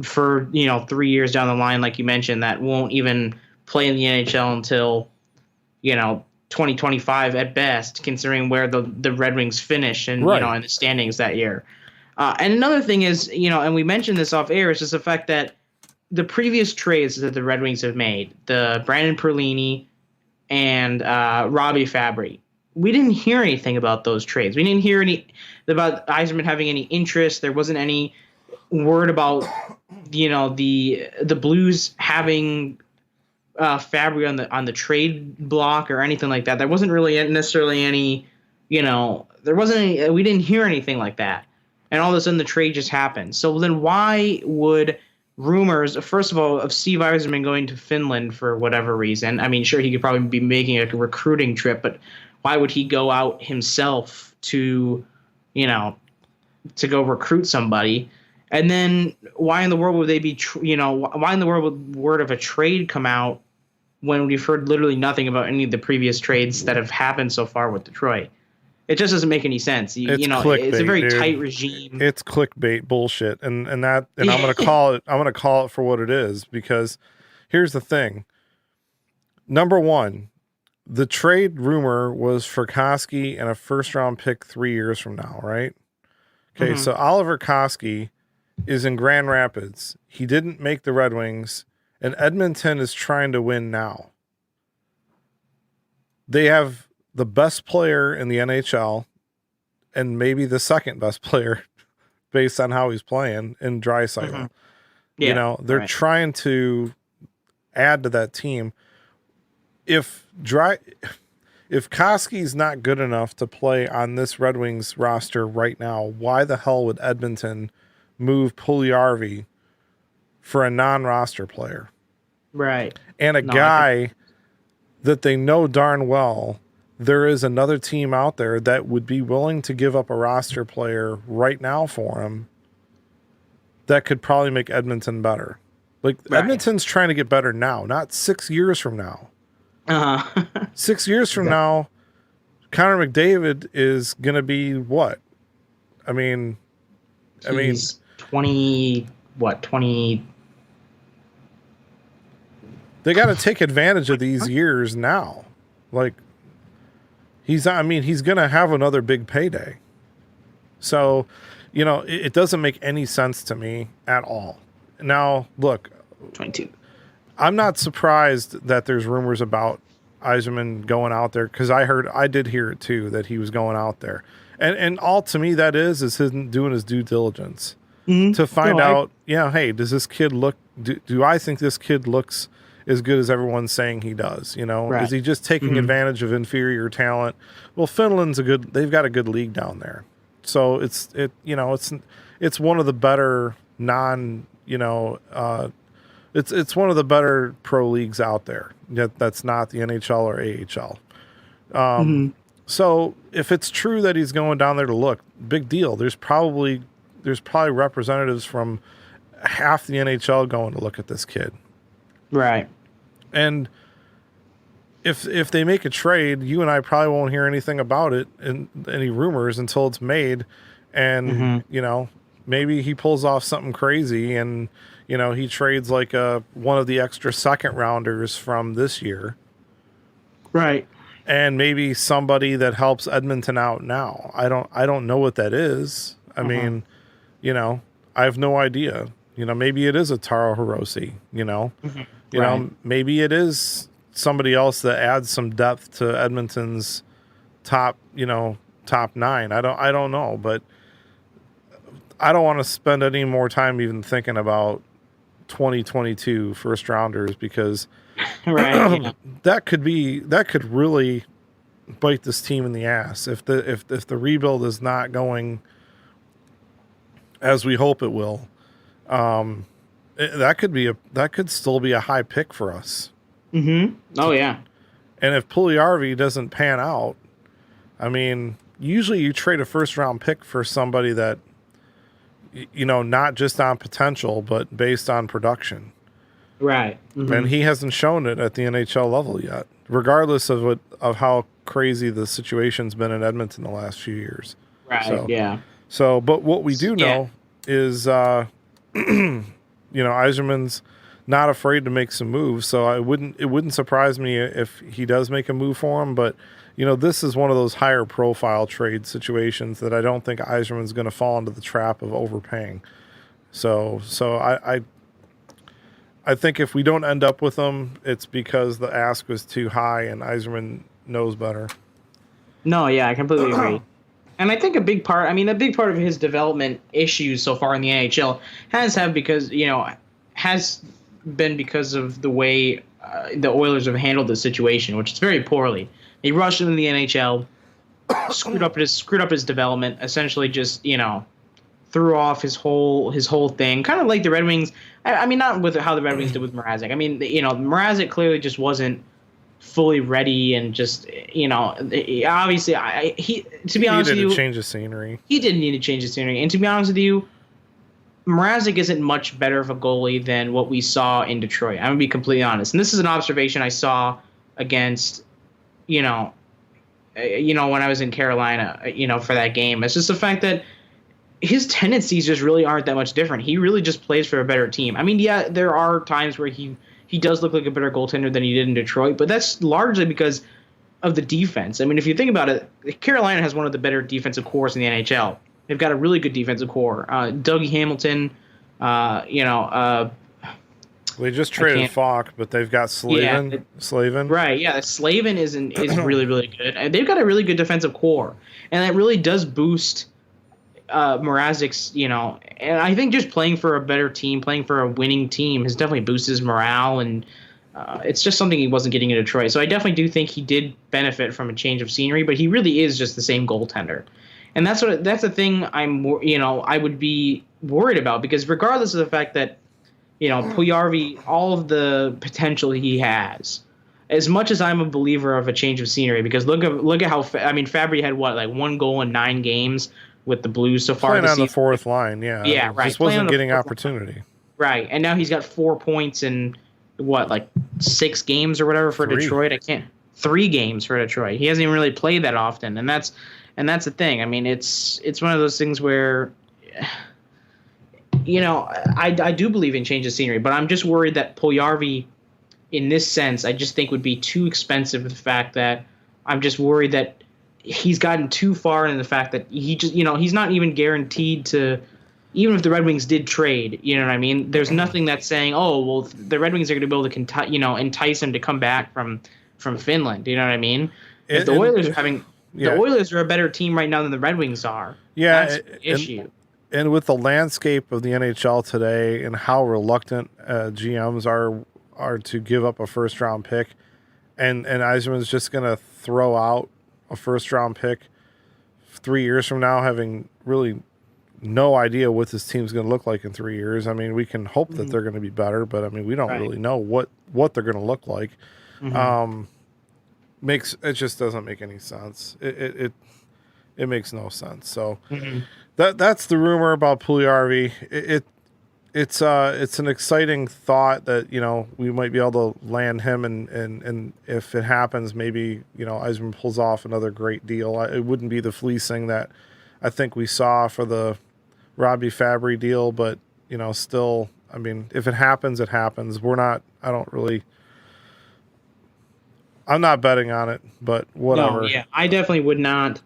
for 3 years down the line, like you mentioned, that won't even play in the NHL until 2025 at best, considering where the Red Wings finish and in the standings that year. And another thing is, and we mentioned this off air, is just the fact that the previous trades that the Red Wings have made, the Brandon Perlini and Robby Fabbri, we didn't hear anything about those trades. We didn't hear any about Yzerman having any interest. There wasn't any word about the Blues having Fabbri on the trade block or anything like that. There wasn't really necessarily any, there wasn't any. We didn't hear anything like that, and all of a sudden the trade just happened. So then why would rumors, first of all, of Steve Yzerman going to Finland for whatever reason? I mean, sure, he could probably be making a recruiting trip, but why would he go out himself to go recruit somebody? And then why in the world would they be, why in the world would word of a trade come out when we've heard literally nothing about any of the previous trades that have happened so far with Detroit? It just doesn't make any sense. It's a very tight regime. It's clickbait bullshit, and I'm going to call it. I'm going to call it for what it is, because here's the thing. Number one, the trade rumor was for Koski and a first round pick 3 years from now, right? Okay, so Oliver Koski is in Grand Rapids. He didn't make the Red Wings, and Edmonton is trying to win now. They have the best player in the NHL and maybe the second best player based on how he's playing in Draisaitl. Yeah, they're trying to add to that team. If Koski's not good enough to play on this Red Wings roster right now, why the hell would Edmonton move Puljujarvi for a non-roster player? Right. And a guy that they know darn well there is another team out there that would be willing to give up a roster player right now for him that could probably make Edmonton better. Like, Edmonton's trying to get better now, not 6 years from now. 6 years from now, Connor McDavid is going to be what? I mean, 20. They got to take advantage of these years now. Like, he's going to have another big payday. So, it doesn't make any sense to me at all. Now, look, 22. I'm not surprised that there's rumors about Yzerman going out there, because I did hear it too, that he was going out there. And all to me that is him doing his due diligence to find out, hey, does this kid look, do I think this kid looks as good as everyone's saying he does? Is he just taking advantage of inferior talent? Well, Finland's they've got a good league down there. So it's one of the better it's one of the better pro leagues out there. That's not the NHL or AHL. So if it's true that he's going down there to look, big deal. There's probably representatives from half the NHL going to look at this kid. Right. And if they make a trade, you and I probably won't hear anything about it and any rumors until it's made. And, maybe he pulls off something crazy and, he trades like one of the extra second rounders from this year. Right. And maybe somebody that helps Edmonton out now. I don't know what that is. I mean, I have no idea. Maybe it is a Taro Hirose, maybe it is somebody else that adds some depth to Edmonton's top nine. I don't know, but I don't want to spend any more time even thinking about 2022 first rounders, because that could really bite this team in the ass if the rebuild is not going as we hope it will, that could still be a high pick for us. Mm-hmm. Oh yeah. And if Puljujarvi doesn't pan out, I mean, usually you trade a first round pick for somebody that, not just on potential, but based on production. Right. Mm-hmm. And he hasn't shown it at the NHL level yet, regardless of how crazy the situation's been in Edmonton the last few years. Right. So, yeah. So, but what we do know is, Yzerman's not afraid to make some moves. So it wouldn't surprise me if he does make a move for him. But this is one of those higher profile trade situations that I don't think Yzerman's going to fall into the trap of overpaying. So I think if we don't end up with him, it's because the ask was too high and Yzerman knows better. No, yeah, I completely agree. And I think a big part of his development issues so far in the NHL has been because of the way the Oilers have handled the situation, which is very poorly. They rushed him in the NHL, screwed up his development, essentially just, threw off his whole thing, kind of like the Red Wings. I mean, not with how the Red Wings did with Mrazek. I mean, Mrazek clearly just wasn't fully ready, and just obviously he to be honest with you, needed to change the scenery. He didn't need to change the scenery, and to be honest with you, Mrazek isn't much better of a goalie than what we saw in Detroit. I'm gonna be completely honest, and this is an observation I saw against when I was in Carolina, for that game. It's just the fact that his tendencies just really aren't that much different. He really just plays for a better team. I mean, yeah, there are times where he does look like a better goaltender than he did in Detroit, but that's largely because of the defense. I mean, if you think about it, Carolina has one of the better defensive cores in the NHL. They've got a really good defensive core. Dougie Hamilton, They just traded Falk, but they've got Slavin. Yeah, Slavin. Right, yeah. Slavin is really, really good. And they've got a really good defensive core. And that really does boost Mrazek's, and I think just playing for a better team, playing for a winning team has definitely boosted his morale, and it's just something he wasn't getting in Detroit. So I definitely do think he did benefit from a change of scenery, but he really is just the same goaltender. And that's the thing I would be worried about, because regardless of the fact that, Puljujarvi, all of the potential he has, as much as I'm a believer of a change of scenery, because look at how Fabbri had one goal in 9 games with the Blues so far. Playing on the fourth line, yeah. Yeah, right. Just wasn't getting opportunity. Right, and now he's got 4 points in 6 games or whatever for 3. Detroit. 3 games for Detroit. He hasn't even really played that often, and that's the thing. I mean, it's one of those things where, I do believe in change of scenery, but I'm just worried that Puljujarvi, in this sense, I just think would be too expensive. With the fact that I'm just worried that he's gotten too far in the fact that he just, he's not even guaranteed to, even if the Red Wings did trade, you know what I mean? There's nothing that's saying, oh, well, the Red Wings are going to be able to, entice him to come back from Finland. You know what I mean? If the Oilers are having, the Oilers are a better team right now than the Red Wings are. Yeah. That's the issue. And with the landscape of the NHL today and how reluctant GMs are to give up a first round pick, and Yzerman's just going to throw out a first round pick 3 years from now, having really no idea what this team's going to look like in 3 years. I mean, we can hope that they're going to be better, but I mean, we don't really know what they're going to look like. It just doesn't make any sense. It makes no sense. So that's the rumor about Puljujarvi. It's an exciting thought that, we might be able to land him, and if it happens, maybe, Yzerman pulls off another great deal. It wouldn't be the fleecing that I think we saw for the Robby Fabbri deal, but, still, I mean, if it happens, it happens. I'm not betting on it, but whatever. No, yeah, I definitely would not.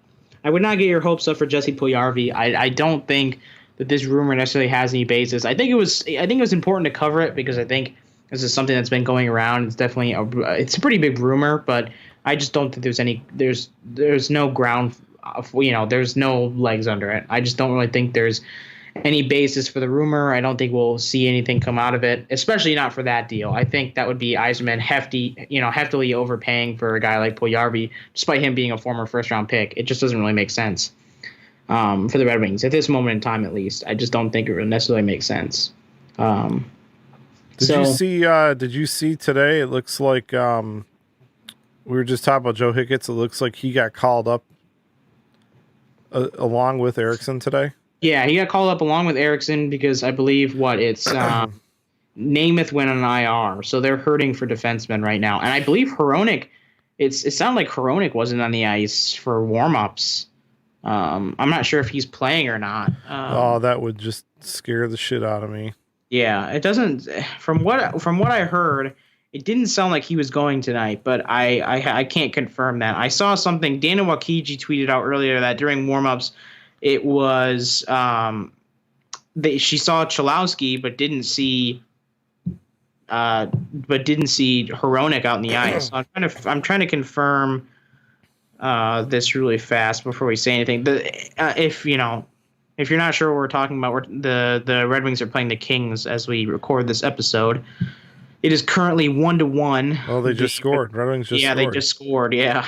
I would not get your hopes up for Jesse Puljujarvi. I don't think that this rumor necessarily has any basis. I think it was important to cover it, because I think this is something that's been going around. It's definitely it's a pretty big rumor, but I just don't think there's no ground, there's no legs under it. I just don't really think there's any basis for the rumor. I don't think we'll see anything come out of it, especially not for that deal. I think that would be Yzerman heftily overpaying for a guy like Puljujarvi, despite him being a former first round pick. It just doesn't really make sense. for the Red Wings at this moment in time, at least. I just don't think it would necessarily make sense. Did you see today? It looks like we were just talking about Joe Hicketts. It looks like he got called up along with Eriksson today. Yeah, he got called up along with Eriksson because I believe Namath went on IR, so they're hurting for defensemen right now. And I believe Hronek, it sounded like Hronek wasn't on the ice for warm-ups. I'm not sure if he's playing or not. That would just scare the shit out of me. Yeah, it doesn't. From what I heard, it didn't sound like he was going tonight, but I can't confirm that. I saw something. Dana Wakiji tweeted out earlier that during warmups, it was she saw Cholowski but didn't see Hronek out in the ice. So I'm trying to confirm this really fast before we say anything. If you're not sure what we're talking about, the Red Wings are playing the Kings as we record this episode. It is currently 1-1. Oh, they just scored. Red Wings just scored. Yeah, they just scored. Yeah.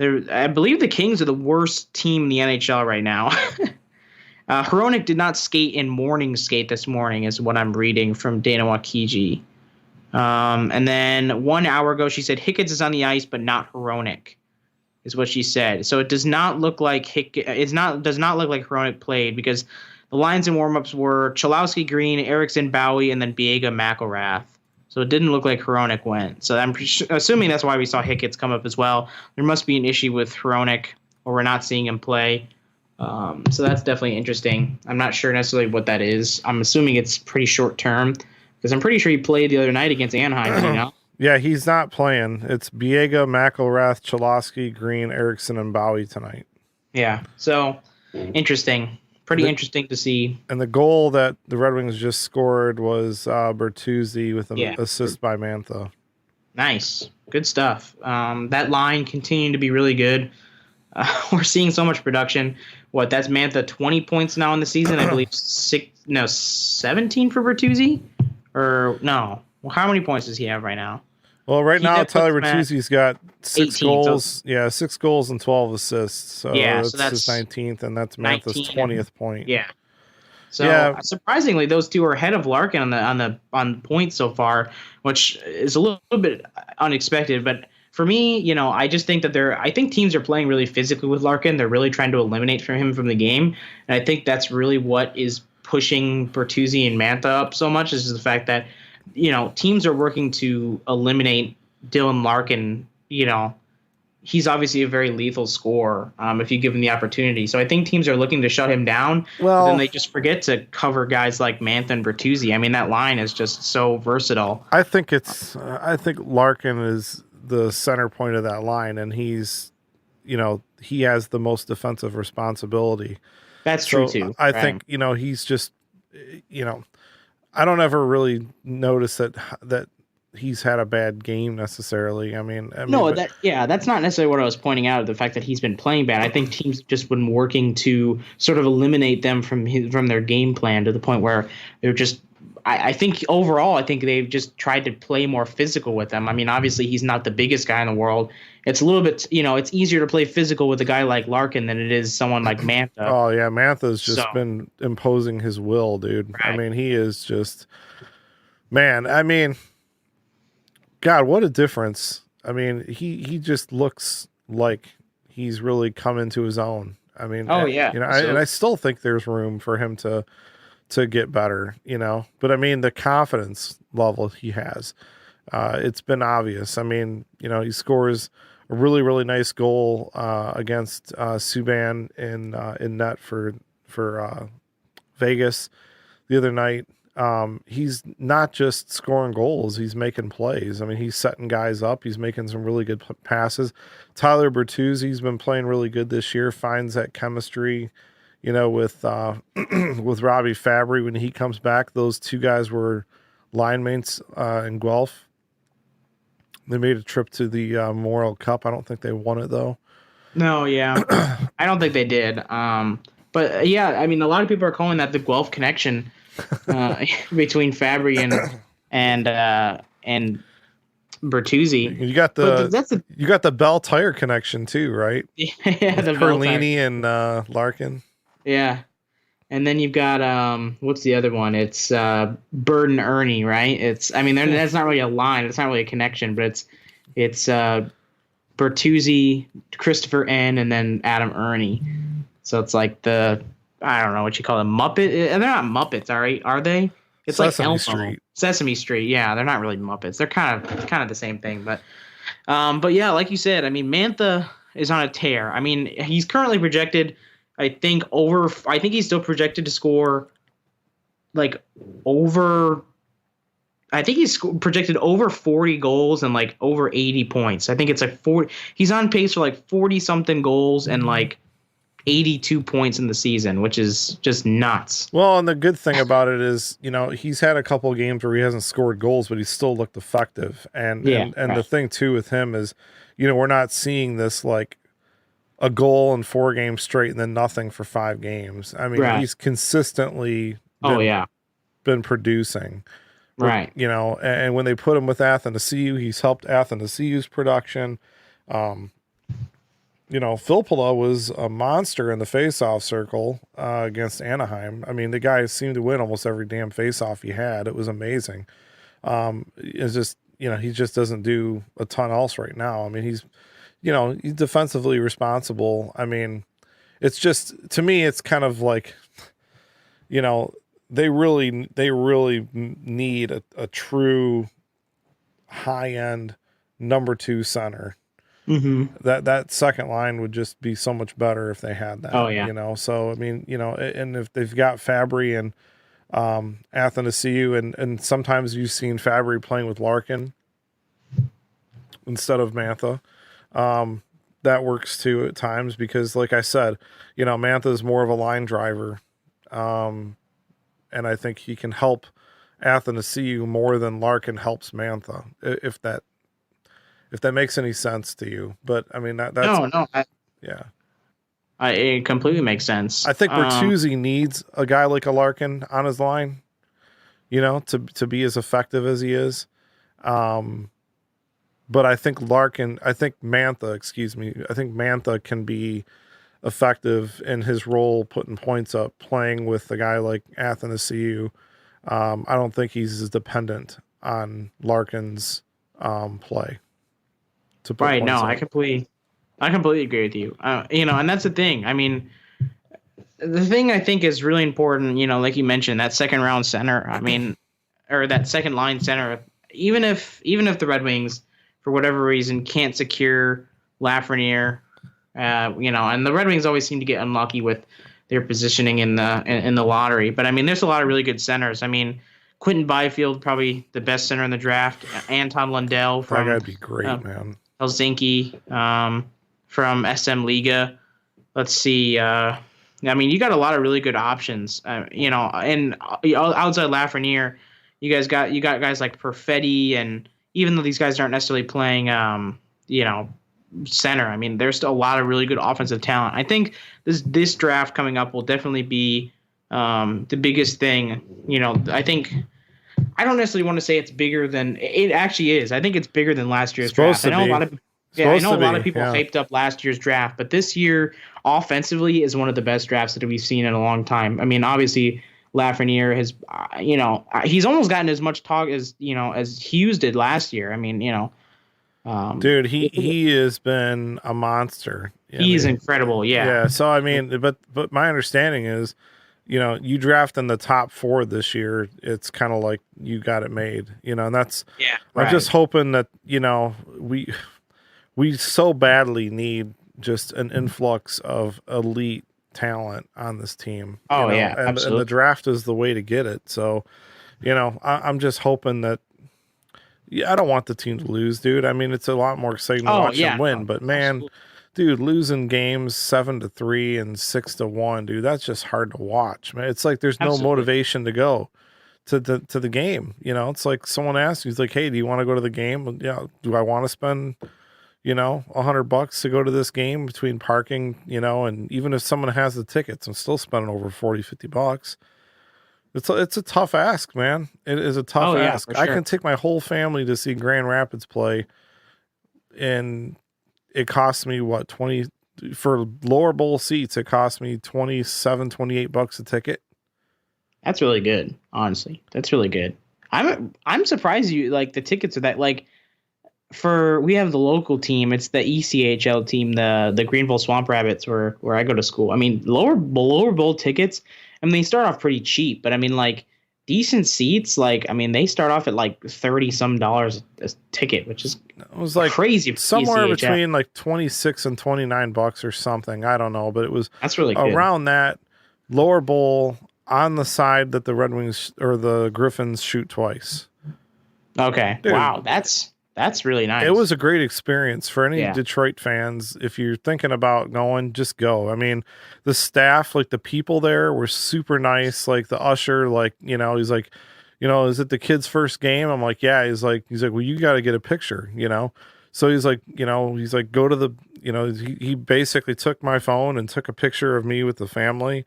I believe the Kings are the worst team in the NHL right now. Hronek did not skate in morning skate this morning, is what I'm reading from Dana Wakiji. And then 1 hour ago, she said Hicketts is on the ice, but not Hronek, is what she said. So it does not look like does not look like Hronek played, because the lines in warmups were Cholowski, Green, Eriksson, Bowie, and then Biega, McElrath. So it didn't look like Hronek went. So I'm assuming that's why we saw Hicketts come up as well. There must be an issue with Hronek, or we're not seeing him play. So that's definitely interesting. I'm not sure necessarily what that is. I'm assuming it's pretty short term, because I'm pretty sure he played the other night against Anaheim. Yeah, he's not playing. It's Biega, McElrath, Cholowski, Green, Eriksson, and Bowie tonight. Yeah, so interesting. Pretty interesting to see. And the goal that the Red Wings just scored was Bertuzzi with an assist by Mantha. Nice. Good stuff. That line continuing to be really good. We're seeing so much production. That's Mantha 20 points now in the season? I believe 17 for Bertuzzi? Or no. Well, how many points does he have right now? Well, right now, Tyler Bertuzzi's got 6 18, goals. so, 6 goals and 12 assists. So that's his 19th, and that's Mantha's 20th point. Yeah. So surprisingly, those two are ahead of Larkin on points so far, which is a little bit unexpected. But for me, I just think that I think teams are playing really physically with Larkin. They're really trying to eliminate him from the game, and I think that's really what is pushing Bertuzzi and Mantha up so much, is the fact that teams are working to eliminate Dylan Larkin. He's obviously a very lethal scorer if you give him the opportunity. So I think teams are looking to shut him down. Well, but then they just forget to cover guys like Mantha and Bertuzzi. I mean, that line is just so versatile. I think Larkin is the center point of that line, and he's, he has the most defensive responsibility. That's true too. I think, he's just, I don't ever really notice that he's had a bad game necessarily. That's not necessarily what I was pointing out, the fact that he's been playing bad. I think teams have just been working to sort of eliminate them from their game plan, to the point where they're just, I think overall, they've just tried to play more physical with them. I mean, obviously he's not the biggest guy in the world. It's a little bit, it's easier to play physical with a guy like Larkin than it is someone like Mantha. Oh yeah, Mantha's just been imposing his will, dude. Right. I mean, he is just, man. I mean, God, what a difference. I mean, he just looks like he's really come into his own. I mean, I still think there's room for him to get better, but I mean, the confidence level he has, it's been obvious. I mean, he scores a really, really nice goal against Subban in net for Vegas the other night. He's not just scoring goals, he's making plays. I mean, he's setting guys up. He's making some really good passes. Tyler Bertuzzi's been playing really good this year, finds that chemistry, with Robby Fabbri when he comes back. Those two guys were line mates in Guelph. They made a trip to the Memorial Cup. I don't think they won it, though. No, yeah. I don't think they did. But, yeah, I mean, a lot of people are calling that the Guelph connection between Fabbri and Bertuzzi. You got you got the Bell Tire connection too, right? Yeah, With the Perlini and Larkin. Yeah. And then you've got what's the other one? It's Bird and Ernie, right? That's not really a line, it's not really a connection, but it's Bertuzzi, Christopher N, and then Adam Ernie. So it's like I don't know what you call them, Muppet. They're not Muppets, are they? It's Sesame like Elmo. Street. Sesame Street. Yeah, they're not really Muppets. They're kind of the same thing, but yeah, like you said, I mean, Mantha is on a tear. I mean, he's currently projected, I think he's still projected to score like over. I think he's projected over 40 goals and like over 80 points. I think it's like 40. He's on pace for like 40 something goals and like 82 points in the season, which is just nuts. Well, and the good thing about it is, he's had a couple of games where he hasn't scored goals, but he's still looked effective. And right. The thing too with him is, we're not seeing this like a goal in 4 games straight and then nothing for 5 games. I mean, he's consistently been producing. Right. And when they put him with Athanasiou, he's helped Athanasiou's production. Filppula was a monster in the faceoff circle against Anaheim. I mean, the guy seemed to win almost every damn faceoff he had. It was amazing. It's just, he just doesn't do a ton else right now. I mean, he's defensively responsible. I mean, it's just, to me, it's kind of like, they really need a true high-end number 2 center. Mm-hmm. That second line would just be so much better if they had that. Oh yeah. So I mean, and if they've got Fabbri and Athanasiou, and sometimes you've seen Fabbri playing with Larkin instead of Mantha. That works too at times because, like I said, Mantha is more of a line driver. And I think he can help Athanasiou more than Larkin helps Mantha, if that makes any sense to you. But I mean, that's no. It completely makes sense. I think Bertuzzi needs a guy like a Larkin on his line, to be as effective as he is. But I think Mantha can be effective in his role, putting points up, playing with a guy like Athanasiou. I don't think he's as dependent on Larkin's play. Right. No, I completely agree with you. And that's the thing. I mean, the thing I think is really important, like you mentioned, that second round center, or that second line center, even if the Red Wings, for whatever reason, can't secure Lafreniere, and the Red Wings always seem to get unlucky with their positioning in the lottery. But I mean, there's a lot of really good centers. I mean, Quentin Byfield, probably the best center in the draft. Anton Lundell from that guy'd be great, man. Helsinki, from SM Liga. Let's see. I mean, you got a lot of really good options. And outside Lafreniere, you got guys like Perfetti, and even though these guys aren't necessarily playing, center, I mean, there's still a lot of really good offensive talent. I think this draft coming up will definitely be the biggest thing. I don't necessarily want to say it's bigger than it actually is. I think it's bigger than last year's draft. I know a lot of people hyped up last year's draft, but this year offensively is one of the best drafts that we've seen in a long time. I mean, obviously Lafreniere has, he's almost gotten as much talk as Hughes did last year. I mean, dude, he has been a monster. He's incredible. Yeah. Yeah. So I mean, but my understanding is, you draft in the top 4 this year, it's kind of like you got it made, and that's, right. I'm just hoping that, we so badly need just an influx of elite talent on this team. Absolutely. And the draft is the way to get it. So, I'm just hoping that, I don't want the team to lose, dude. I mean, it's a lot more exciting to watch them win, but man, absolutely. Dude, losing games 7-3 and 6-1, dude, that's just hard to watch, man. It's like there's no motivation to go to the game. It's like someone asks you, he's like, hey, do you want to go to the game? Yeah. Do I want to spend, $100 to go to this game between parking, and even if someone has the tickets, I'm still spending over $40-50. It's a tough ask, man. It is a tough ask. For I sure. can take my whole family to see Grand Rapids play, and it costs me what 20 for lower bowl seats. It costs me $28 a ticket. That's really good, honestly. That's really good. I'm surprised you like the tickets are that like we have the local team. It's the ECHL team, the Greenville Swamp Rabbits, where I go to school. I mean, lower bowl tickets. I mean, they start off pretty cheap, but I mean, like decent seats. Like, I mean, they start off at like $30 a ticket, which is It was like crazy. For somewhere ECHL. between like 26 and $29 or something. I don't know, but it was That's really good. around that. Lower bowl on the side that the Red Wings or the Griffins shoot twice. Okay. Dude. Wow. That's really nice. It was a great experience for any Yeah. Detroit fans. If you're thinking about going, just go. I mean, the staff, like the people there were super nice. Like the usher, like, he's like, is it the kid's first game? I'm like, yeah. He's like, well, you got to get a picture, So he's like, go to the, he basically took my phone and took a picture of me with the family,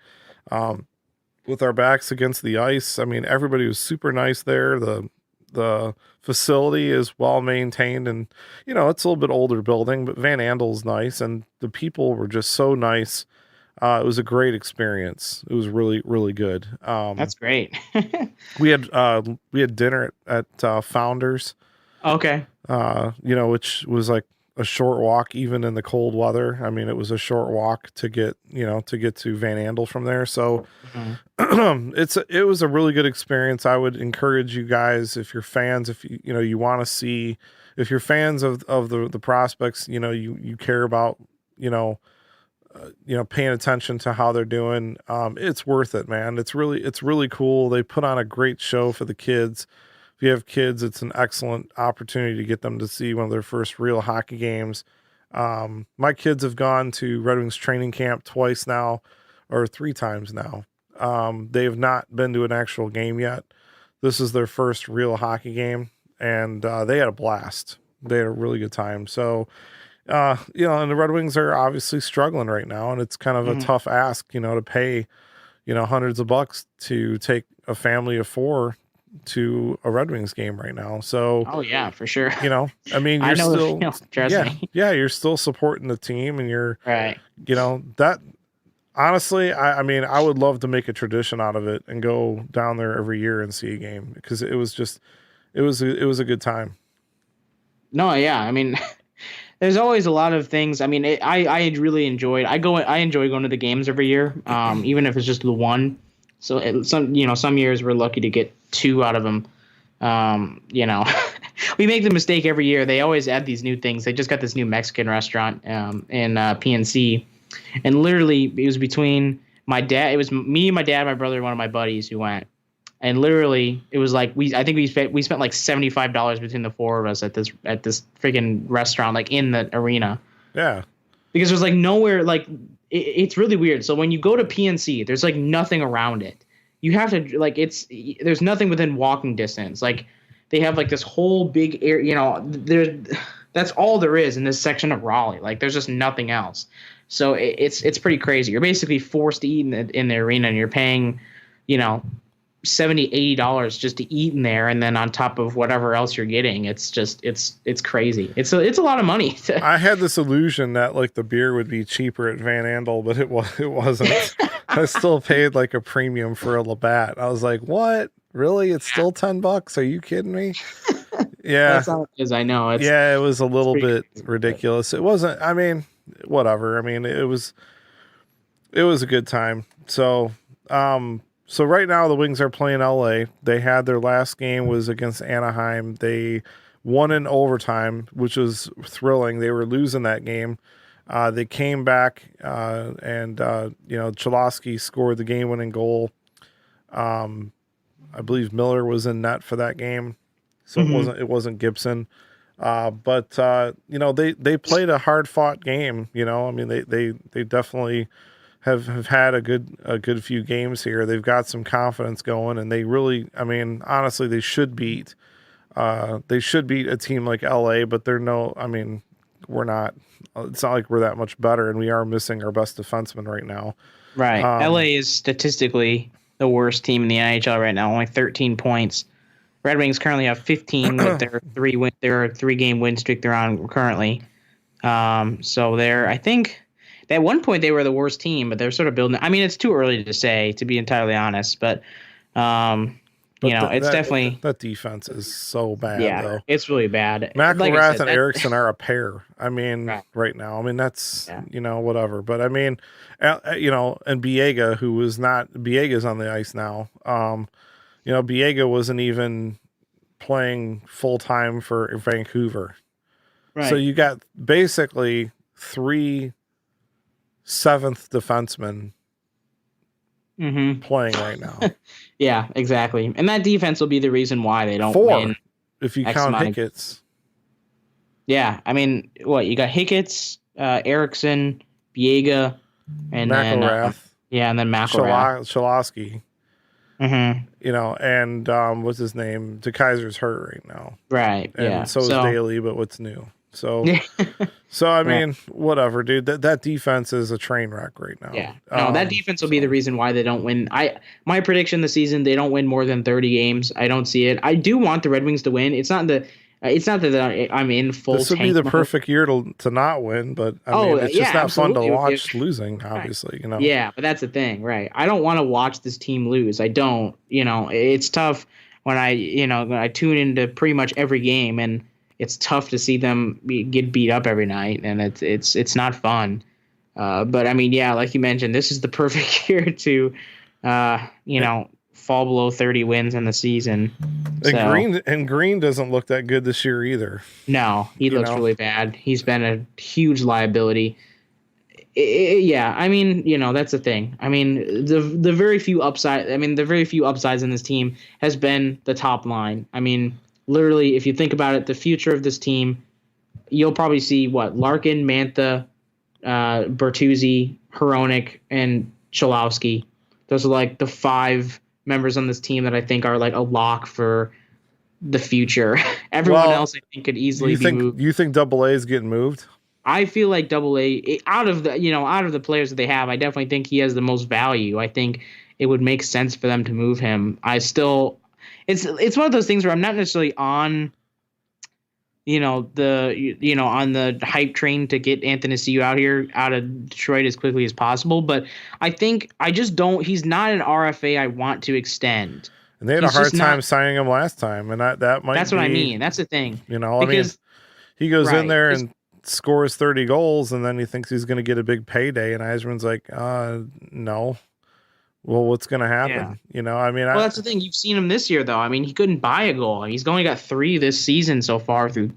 with our backs against the ice. I mean, everybody was super nice there. The facility is well maintained, and it's a little bit older building, but Van Andel's nice, and the people were just so nice. It was a great experience. It was really, really good. That's great. we had dinner at Founders. Okay. Which was like a short walk, even in the cold weather. I mean, it was a short walk to get to Van Andel from there. So it was a really good experience. I would encourage you guys, if you're fans, if you want to see, if you're fans of the prospects, you care about, paying attention to how they're doing. It's worth it, man. It's really cool. They put on a great show for the kids. If you have kids, it's an excellent opportunity to get them to see one of their first real hockey games. My kids have gone to Red Wings training camp twice now, or 3 times now. They have not been to an actual game yet. This is their first real hockey game, and they had a blast. They had a really good time. So, and the Red Wings are obviously struggling right now, and it's kind of a tough ask, to pay, hundreds of bucks to take a family of 4 to a Red Wings game right now. So, oh yeah, for sure. I mean, you're still, Trust me. yeah, you're still supporting the team, and you're Right. That honestly, I mean, I would love to make a tradition out of it and go down there every year and see a game, because it was a good time. No, yeah. I mean, there's always a lot of things. I mean, I really enjoyed. I enjoy going to the games every year, even if it's just the one. So some years we're lucky to get 2 out of them. We make the mistake every year. They always add these new things. They just got this new Mexican restaurant in PNC, and literally it was between my dad. It was me, my dad, my brother, and one of my buddies who went. And literally it was like we spent like $75 between the 4 of us at this freaking restaurant, like in the arena. Yeah. Because there's like nowhere, like it's really weird. So when you go to PNC, there's like nothing around it. You have to like there's nothing within walking distance. Like they have like this whole big area, that's all there is in this section of Raleigh. Like there's just nothing else. So it's pretty crazy. You're basically forced to eat in the arena, and you're paying, $70-$80 just to eat in there, and then on top of whatever else you're getting, it's crazy. It's a lot of money. I had this illusion that like the beer would be cheaper at Van Andel, but it wasn't. I still paid like a premium for a Labatt. I was like, what? Really? It's still $10? Are you kidding me? Yeah. That's how it is. I know. It was a little bit crazy, ridiculous. It wasn't. I mean, whatever. I mean, it was a good time. So, So right now the Wings are playing LA. They had their last game was against Anaheim. They won in overtime, which was thrilling. They were losing that game. They came back and Cholowski scored the game-winning goal. I believe Miller was in net for that game, so it wasn't Gibson. But they played a hard-fought game. I mean they definitely have had a good few games here. They've got some confidence going, and they really, I mean, honestly, they should beat a team like LA, but we're not. It's not like we're that much better, and we are missing our best defenseman right now. Right. LA is statistically the worst team in the NHL right now, only 13 points. Red Wings currently have 15 with their 3-game win streak they're on currently. So I think at one point they were the worst team, but they're sort of building. I mean, it's too early to say, to be entirely honest, but it's definitely that defense is so bad. Yeah, though. It's really bad. McElrath and Eriksson are a pair. I mean, right now. I mean, that's whatever. But I mean, and Biega, who was not Biega's on the ice now. Biega wasn't even playing full time for Vancouver. Right. So you got basically 3 seventh defensemen playing right now. Yeah, exactly. And that defense will be the reason why they don't 4, win. If you count Hickett's. Yeah, I mean, you got Hickett's, Eriksson, Biega, and McElrath. And then McElrath. Cholowski. And what's his name? DeKaiser's hurt right now. Right. And so is Daly, but what's new? So, I mean, whatever, dude. That defense is a train wreck right now. Yeah. No, that defense will be the reason why they don't win. My prediction this season, they don't win more than 30 games. I don't see it. I do want the Red Wings to win. It's not that I'm in full. This would be the perfect year to not win, but I mean, it's just not fun to watch losing. Obviously, Yeah, but that's the thing, right? I don't want to watch this team lose. I don't. It's tough when I tune into pretty much every game, and it's tough to see them get beat up every night, and it's not fun. But I mean, yeah, like you mentioned, this is the perfect year to, fall below 30 wins in the season. And Green doesn't look that good this year either. No, he looks really bad. He's been a huge liability. I mean, that's the thing. I mean, the very few upsides in this team has been the top line. I mean, literally, if you think about it, the future of this team, you'll probably see Larkin, Mantha, Bertuzzi, Hronek, and Cholowski. Those are like the 5 members on this team that I think are like a lock for the future. Everyone else I think could easily be moved. You think Double A is getting moved? I feel like Double A, out of the players that they have, I definitely think he has the most value. I think it would make sense for them to move him. It's one of those things where I'm not necessarily on on the hype train to get Anthony Ciu out of Detroit as quickly as possible, but I think he's not an RFA I want to extend. And they had a hard time signing him last time, and that might. That's what I mean. That's the thing. He goes in there and scores 30 goals, and then he thinks he's going to get a big payday, and Yzerman's like, no. Well, what's going to happen? Yeah. That's the thing. You've seen him this year, though. I mean, he couldn't buy a goal. He's only got 3 this season so far through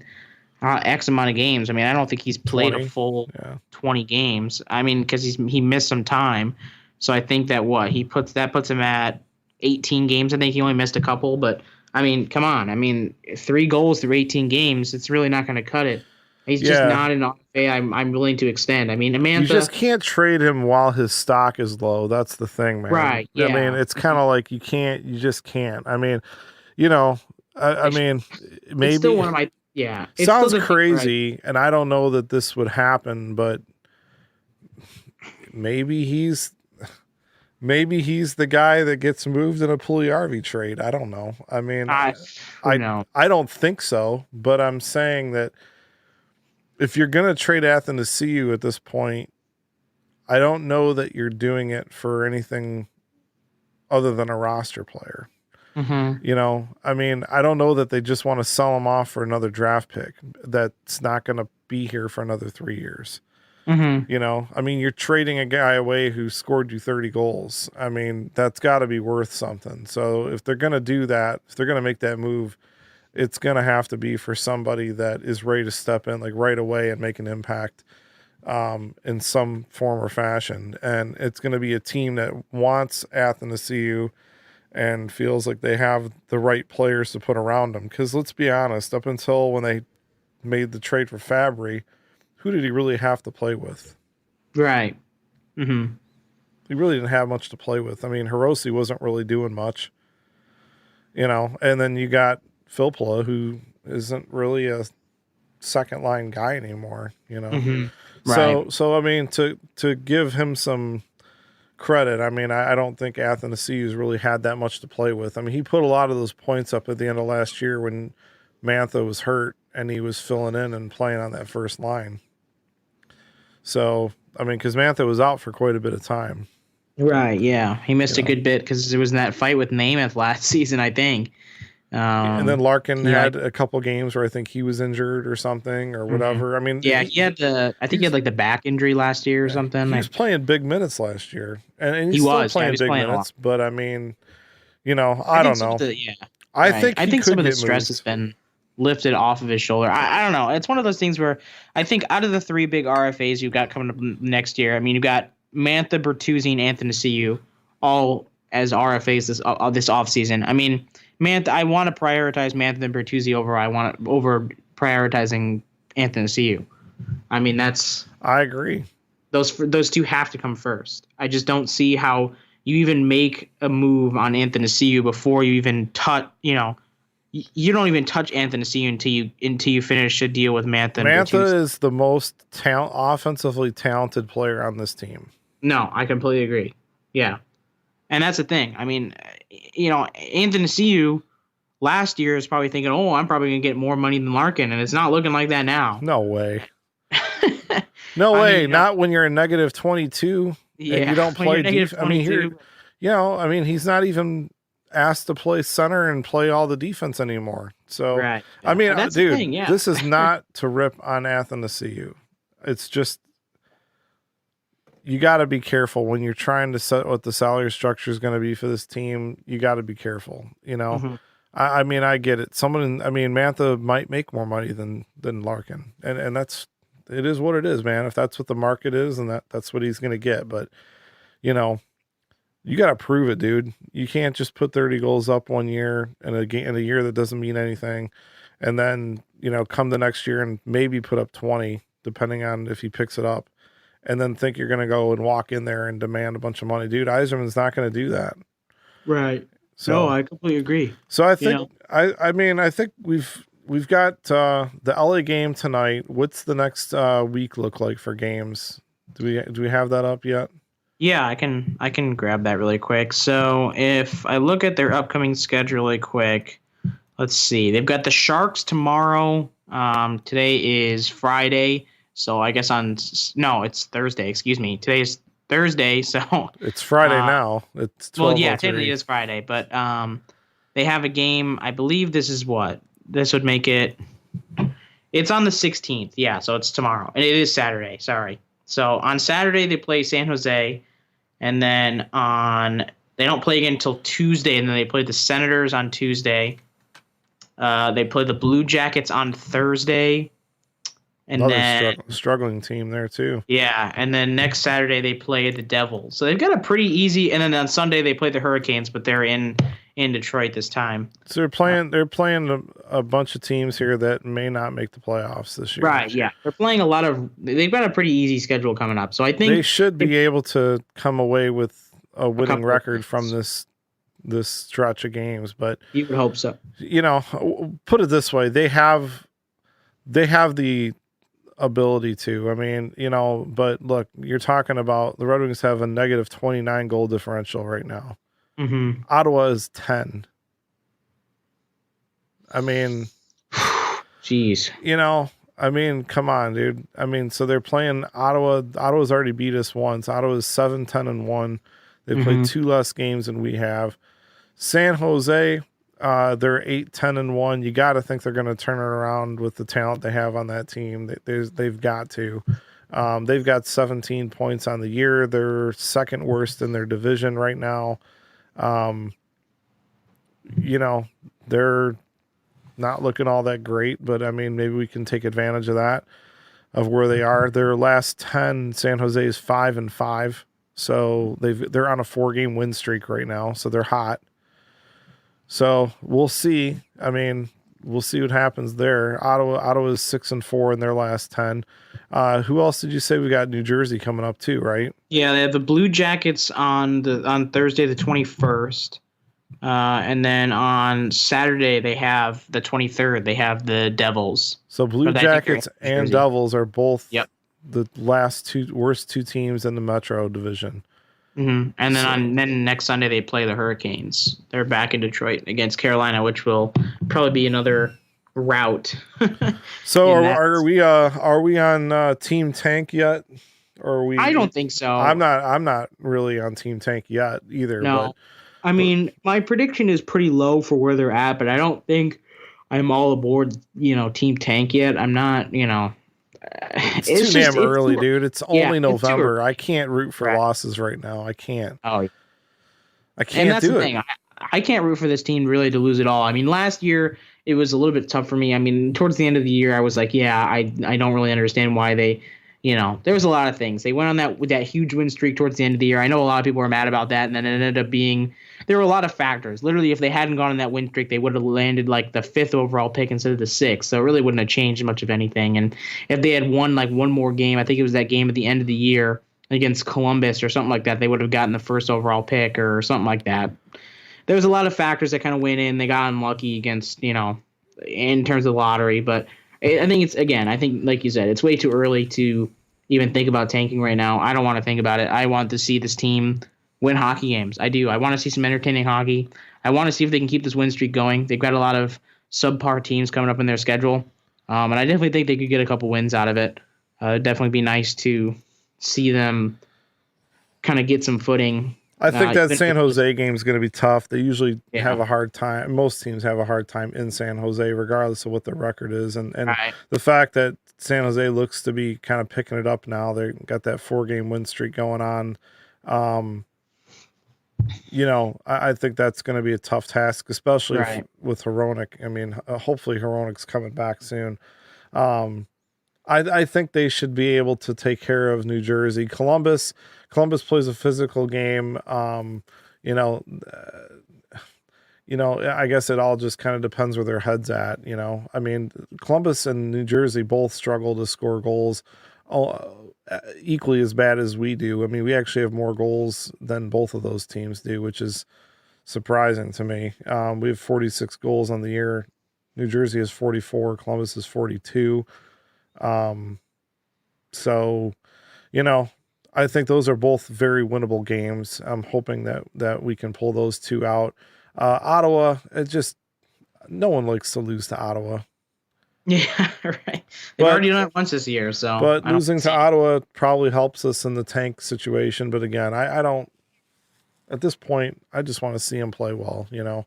X amount of games. I mean, I don't think he's played 20, a full 20 games. I mean, because he missed some time. So I think that puts him at 18 games. I think he only missed a couple. But, I mean, come on. I mean, 3 goals through 18 games, it's really not going to cut it. He's just not an RFA I'm willing to extend. I mean, Amantha, you just can't trade him while his stock is low. That's the thing, man. Right. Yeah. I mean, it's kind of like you just can't. I mean, I mean, maybe it's still one of my It sounds crazy, and I don't know that this would happen, but maybe he's the guy that gets moved in a Puljujarvi trade. I don't know. I mean, I don't think so, but I'm saying that if you're going to trade Athanasiou at this point, I don't know that you're doing it for anything other than a roster player. Mm-hmm. I mean, I don't know that they just want to sell him off for another draft pick that's not going to be here for another 3 years. Mm-hmm. I mean, you're trading a guy away who scored you 30 goals. I mean, that's got to be worth something. So if they're going to do that, if they're going to make that move, it's going to have to be for somebody that is ready to step in like right away and make an impact in some form or fashion. And it's going to be a team that wants Athanasiou and feels like they have the right players to put around him. Because let's be honest, up until when they made the trade for Fabbri, who did he really have to play with? Right. Mm-hmm. He really didn't have much to play with. I mean, Hirose wasn't really doing much, and then you got Filppula, who isn't really a second line guy anymore, Mm-hmm. Right. So I mean, to give him some credit. I mean, I don't think Athanasiou's really had that much to play with. I mean, he put a lot of those points up at the end of last year when Mantha was hurt and he was filling in and playing on that first line. So, I mean, because Mantha was out for quite a bit of time. Right, yeah. He missed a good bit because it was in that fight with Namath last season, I think. And then Larkin had a couple games where I think he was injured or something or whatever. I mean, yeah, he had I think he had like the back injury last year or something. He was playing big minutes last year, and he's still playing big minutes. But I mean, I don't know. I think some of the stress has been lifted off of his shoulder. I don't know. It's one of those things where I think out of the three big RFAs you've got coming up next year, I mean, you've got Mantha, Bertuzzi, and Athanasiou all as RFAs this offseason. I mean, Mantha, I want to prioritize Mantha and Bertuzzi over prioritizing Athanasiou. I mean, I agree. Those two have to come first. I just don't see how you even make a move on Athanasiou before you even touch. You don't even touch Athanasiou until you finish a deal with Mantha. Mantha is the most offensively talented player on this team. No, I completely agree. Yeah. And that's the thing. I mean, Athanasiou last year is probably thinking, I'm probably going to get more money than Larkin, and it's not looking like that now. No way. No way. Mean, not when you're a negative 22 and you don't play defense. I mean, he's not even asked to play center and play all the defense anymore. So, right. I mean, dude, this is not to rip on Athanasiou. It's just, you got to be careful when you're trying to set what the salary structure is going to be for this team. You got to be careful. I mean, I get it. Mantha might make more money than Larkin, and it is what it is, man. If that's what the market is, and that's what he's going to get. But you got to prove it, dude. You can't just put 30 goals up one year in a year that doesn't mean anything, and then come the next year and maybe put up 20, depending on if he picks it up. And then think you're going to go and walk in there and demand a bunch of money. Dude, Yzerman's not going to do that. Right. So, no, I completely agree. So I think, I think we've got the LA game tonight. What's the next week look like for games? Do we have that up yet? Yeah, I can grab that really quick. So if I look at their upcoming schedule really quick, let's see. They've got the Sharks tomorrow. Today is Friday. So I guess it's Thursday. Excuse me. Today is Thursday, so it's Friday now. It's 12:03. Well, yeah, technically it is Friday, but they have a game. I believe this would make it. It's on the 16th. Yeah, so it's tomorrow, and it is Saturday. Sorry. So on Saturday they play San Jose, and then they don't play again until Tuesday, and then they play the Senators on Tuesday. They play the Blue Jackets on Thursday. And another struggling team there too. Yeah, and then next Saturday they play the Devils. So they've got a pretty easy. And then on Sunday they play the Hurricanes, but they're in Detroit this time. So they're playing a bunch of teams here that may not make the playoffs this year. Right. Yeah, they're playing a lot of. They've got a pretty easy schedule coming up. So I think they should be able to come away with a winning record from this stretch of games. But you would hope so. Put it this way: they have the ability to. I mean, but look, you're talking about the Red Wings have a negative 29 goal differential right now. Mm-hmm. Ottawa is 10. I mean, jeez. I mean, come on, dude. I mean, so they're playing Ottawa. Ottawa's already beat us once. Ottawa's 7-10-1. They played 2 less games than we have. San Jose, they're 8-10-1. You got to think they're going to turn it around with the talent they have on that team. They've got to. They've got 17 points on the year. They're second worst in their division right now. They're not looking all that great, but I mean, maybe we can take advantage of that, of where they are. Their last 10, San Jose is 5-5. So they're on a 4-game win streak right now. So they're hot. So we'll see. I mean, we'll see what happens there. Ottawa is 6-4 in their last 10. Who else did you say we got? New Jersey coming up too, right? Yeah, they have the Blue Jackets on Thursday the 21st, and then on Saturday they have the 23rd. They have the Devils. So Blue Jackets and Devils are both the last worst two teams in the Metro division. And then next Sunday they play the Hurricanes. They're back in Detroit against Carolina, which will probably be another rout. So are we on Team Tank yet? Or are we? I don't think so. I'm not really on Team Tank yet either. No, I mean my prediction is pretty low for where they're at, but I don't think I'm all aboard. Team Tank yet. I'm not. It's too damn early, dude. It's only November. I can't root for losses right now. I can't. Oh, I can't. And that's the thing. I can't root for this team really to lose it all. I mean, last year it was a little bit tough for me. I mean, towards the end of the year, I was like, I don't really understand why they. There was a lot of things. They went on that huge win streak towards the end of the year. I know a lot of people were mad about that, and then it ended up being there were a lot of factors. Literally, if they hadn't gone on that win streak, they would have landed like the 5th overall pick instead of the 6th. So it really wouldn't have changed much of anything. And if they had won like one more game, I think it was that game at the end of the year against Columbus or something like that, they would have gotten the 1st overall pick or something like that. There was a lot of factors that kind of went in. They got unlucky against, in terms of the lottery. But I think like you said, it's way too early to even think about tanking right now. I don't want to think about it. I want to see this team win hockey games. I do. I want to see some entertaining hockey. I want to see if they can keep this win streak going. They've got a lot of subpar teams coming up in their schedule. And I definitely think they could get a couple wins out of it. It'd definitely be nice to see them kind of get some footing. I think that San Jose game is going to be tough. They usually have a hard time. Most teams have a hard time in San Jose, regardless of what their record is. And the fact that San Jose looks to be kind of picking it up now. They got that 4-game win streak going on. I think that's going to be a tough task, especially with Hronek. I mean, hopefully Hronek's coming back soon. I think they should be able to take care of New Jersey. Columbus plays a physical game. I guess it all just kind of depends where their head's at. I mean, Columbus and New Jersey both struggle to score goals equally as bad as we do. I mean, we actually have more goals than both of those teams do, which is surprising to me. We have 46 goals on the year. New Jersey has 44. Columbus is 42. I think those are both very winnable games. I'm hoping that we can pull those two out. Ottawa, no one likes to lose to Ottawa. Yeah, right. They've already done it once this year, so. But losing to Ottawa probably helps us in the tank situation. But again, I don't. At this point, I just want to see them play well. I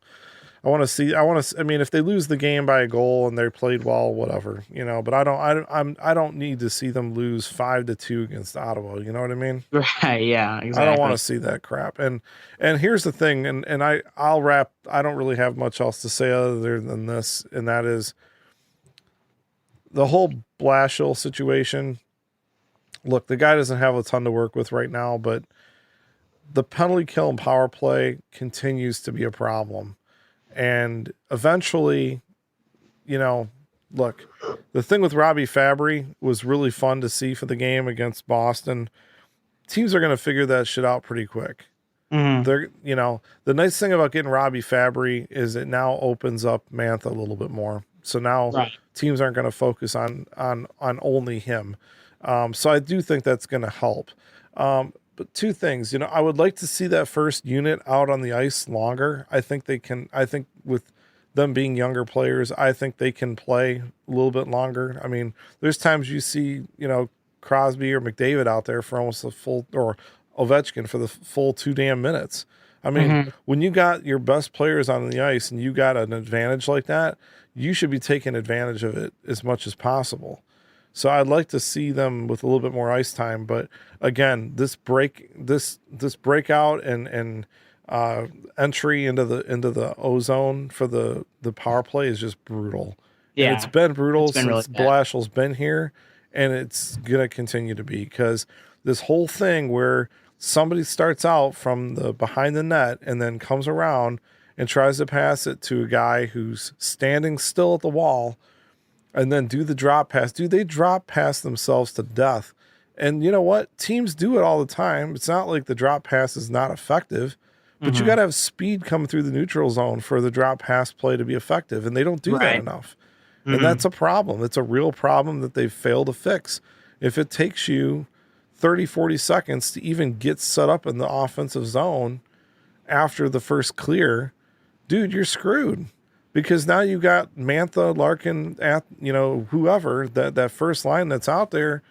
mean, if they lose the game by a goal and they played well, whatever. But I don't need to see them lose 5-2 against Ottawa. You know what I mean? Right. Yeah. Exactly. I don't want to see that crap. And here's the thing. And I'll wrap. I don't really have much else to say other than this, and that is the whole Blashill situation. Look, the guy doesn't have a ton to work with right now, but the penalty kill and power play continues to be a problem. And eventually, look, the thing with Robby Fabbri was really fun to see for the game against Boston. Teams are going to figure that shit out pretty quick. Mm-hmm. The nice thing about getting Robby Fabbri is it now opens up Mantha a little bit more. So now teams aren't going to focus on only him. So I do think that's going to help. But two things, I would like to see that first unit out on the ice longer. I think with them being younger players, I think they can play a little bit longer. I mean, there's times you see, Crosby or McDavid out there for almost the full, or Ovechkin for the full 2 damn minutes. I mean, when you got your best players on the ice and you got an advantage like that, you should be taking advantage of it as much as possible. So I'd like to see them with a little bit more ice time, but again, this breakout and entry into the ozone for the power play is just brutal. Yeah, and it's been brutal since really Blashill's been here, and it's gonna continue to be, because this whole thing where somebody starts out from the behind the net and then comes around and tries to pass it to a guy who's standing still at the wall, and then do the drop pass. Dude, they drop pass themselves to death. And you know what? Teams do it all the time. It's not like the drop pass is not effective, but you got to have speed coming through the neutral zone for the drop pass play to be effective, and they don't do that enough. And that's a problem. It's a real problem that they've failed to fix. If it takes you 30, 40 seconds to even get set up in the offensive zone after the first clear, dude, you're screwed. Because now you got Mantha, Larkin, whoever, that first line that's out there,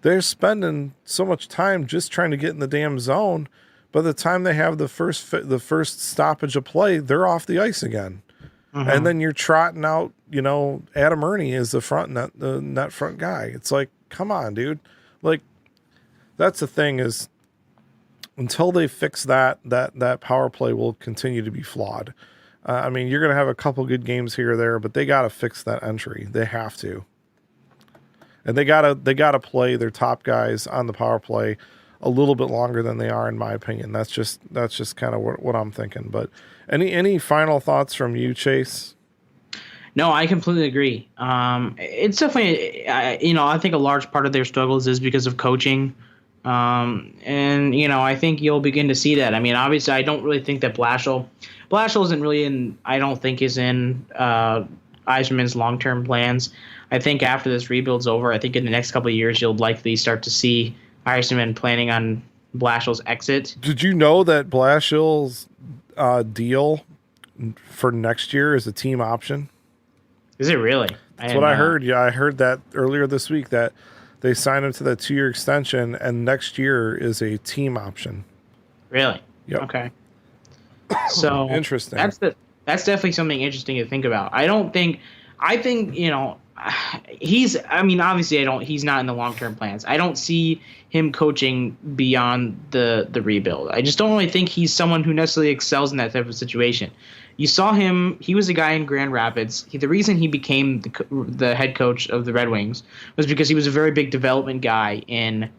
they're spending so much time just trying to get in the damn zone. By the time they have the first stoppage of play, they're off the ice again. Mm-hmm. And then you're trotting out, Adam Ernie is the net front guy. It's like, come on, dude. Like, that's the thing is, until they fix that power play will continue to be flawed. I mean, you're going to have a couple good games here or there, but they got to fix that entry. They have to. And they got to play their top guys on the power play a little bit longer than they are, in my opinion. That's just kind of what I'm thinking. But any final thoughts from you, Chase? No, I completely agree. It's definitely, I think a large part of their struggles is because of coaching. I think you'll begin to see that. I mean, obviously, I don't really think that Blashill isn't really I don't think is in Yzerman's long-term plans. I think after this rebuild's over, I think in the next couple of years, you'll likely start to see Yzerman planning on Blashill's exit. Did you know that Blashill's deal for next year is a team option? Is it really? That's what I heard. Yeah, I heard that earlier this week that they signed him to that 2-year extension, and next year is a team option. Really? Yep. Okay. So interesting. That's definitely something interesting to think about. He's not in the long-term plans. I don't see him coaching beyond the rebuild. I just don't really think he's someone who necessarily excels in that type of situation. You saw him, he was a guy in Grand Rapids. The reason he became the head coach of the Red Wings was because he was a very big development guy in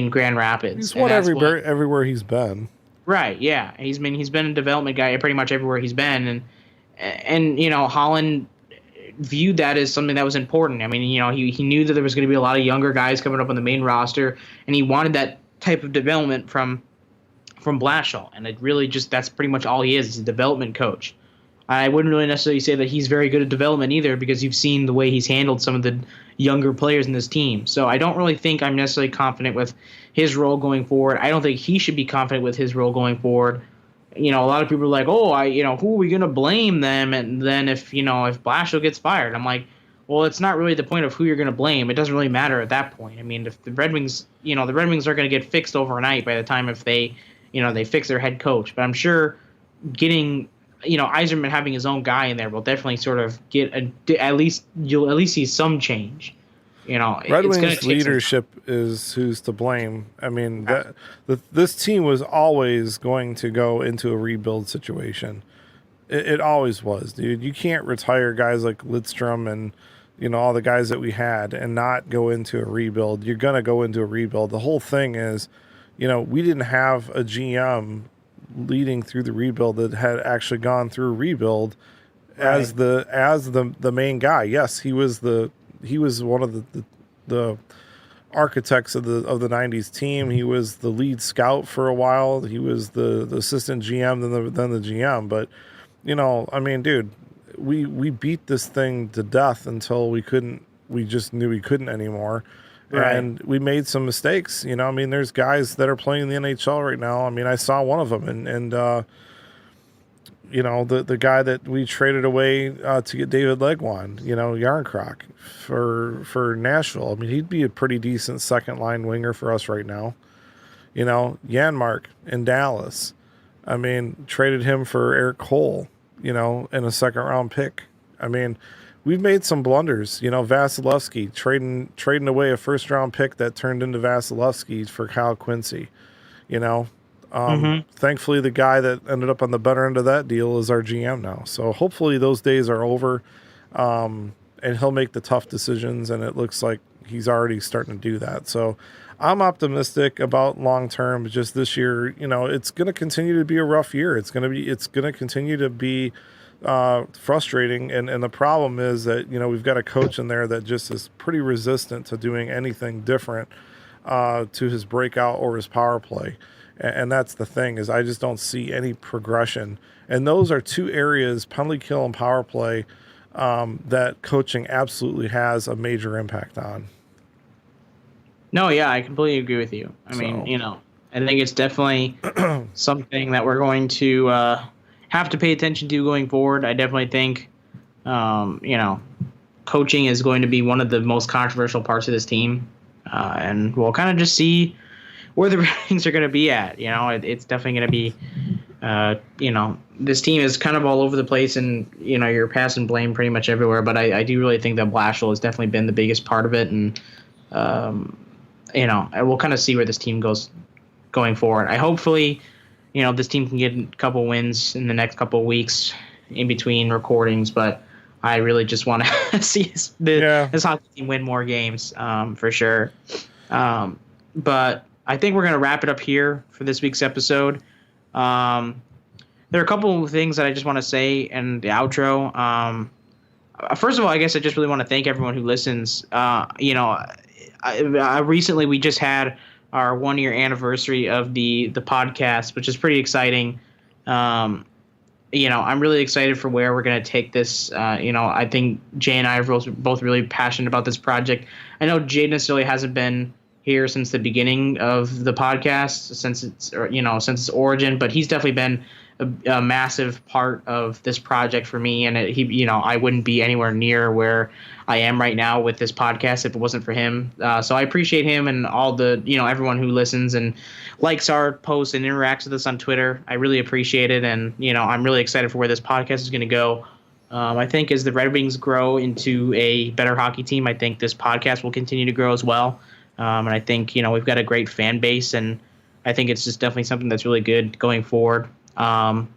Grand Rapids. He's won everywhere he's been. Right, yeah. He's been a development guy pretty much everywhere he's been, and Holland viewed that as something that was important. I mean, he knew that there was going to be a lot of younger guys coming up on the main roster, and he wanted that type of development from Blashill, and it really that's pretty much all he is. He's a development coach. I wouldn't really necessarily say that he's very good at development either, because you've seen the way he's handled some of the younger players in this team. So I don't really think I'm necessarily confident with his role going forward. I don't think he should be confident with his role going forward. A lot of people are like, who are we going to blame them? And then if Blashill gets fired, I'm like, well, it's not really the point of who you're going to blame. It doesn't really matter at that point. I mean, if the Red Wings, the Red Wings are going to get fixed overnight by the time if they fix their head coach. But I'm sure getting, Yzerman having his own guy in there will definitely sort of get at least see some change. Red Wings leadership is who's to blame. I mean, this team was always going to go into a rebuild situation. It always was, dude. You can't retire guys like Lidstrom and all the guys that we had and not go into a rebuild. You're gonna go into a rebuild. The whole thing is, we didn't have a GM leading through the rebuild that had actually gone through a rebuild as the main guy. Yes, he was one of the architects of the 90s team. He was the lead scout for a while. He was the assistant GM, then the GM. But dude, we beat this thing to death until we just knew we couldn't anymore. Right. And we made some mistakes. There's guys that are playing in the NHL right now. I saw one of them, and the guy that we traded away to get David Legwand, Yarncroc for Nashville. He'd be a pretty decent second line winger for us right now. Janmark in Dallas. Traded him for Eric Cole, in a second round pick. We've made some blunders. Vasilevsky, trading away a first round pick that turned into Vasilevsky for Kyle Quincy. Thankfully, the guy that ended up on the better end of that deal is our GM now. So hopefully those days are over, and he'll make the tough decisions. And it looks like he's already starting to do that. So I'm optimistic about long term. Just this year, it's going to continue to be a rough year. It's going to continue to be frustrating. And the problem is that we've got a coach in there that just is pretty resistant to doing anything different to his breakout or his power play. And that's the thing, is I just don't see any progression. And those are two areas, penalty kill and power play, that coaching absolutely has a major impact on. No, yeah, I completely agree with you. I mean, I think it's definitely something that we're going to have to pay attention to going forward. I definitely think, coaching is going to be one of the most controversial parts of this team, and we'll kind of just see where the ratings are going to be at. It's definitely going to be, this team is kind of all over the place, and you're passing blame pretty much everywhere. But I do really think that Blashill has definitely been the biggest part of it, and we'll kind of see where this team goes going forward. I hopefully, this team can get a couple wins in the next couple of weeks in between recordings, but I really just want to see this hockey team win more games, for sure. But I think we're going to wrap it up here for this week's episode. There are a couple of things that I just want to say in the outro. First of all, I guess I just really want to thank everyone who listens. Recently we just had our 1-year anniversary of the podcast, which is pretty exciting. I'm really excited for where we're going to take this. I think Jay and I are both really passionate about this project. I know Jay necessarily hasn't been here since the beginning of the podcast, since its origin, but he's definitely been a massive part of this project for me. And I wouldn't be anywhere near where I am right now with this podcast if it wasn't for him. So I appreciate him and all the, everyone who listens and likes our posts and interacts with us on Twitter. I really appreciate it. And, I'm really excited for where this podcast is going to go. I think as the Red Wings grow into a better hockey team, I think this podcast will continue to grow as well. And I think, we've got a great fan base, and I think it's just definitely something that's really good going forward. We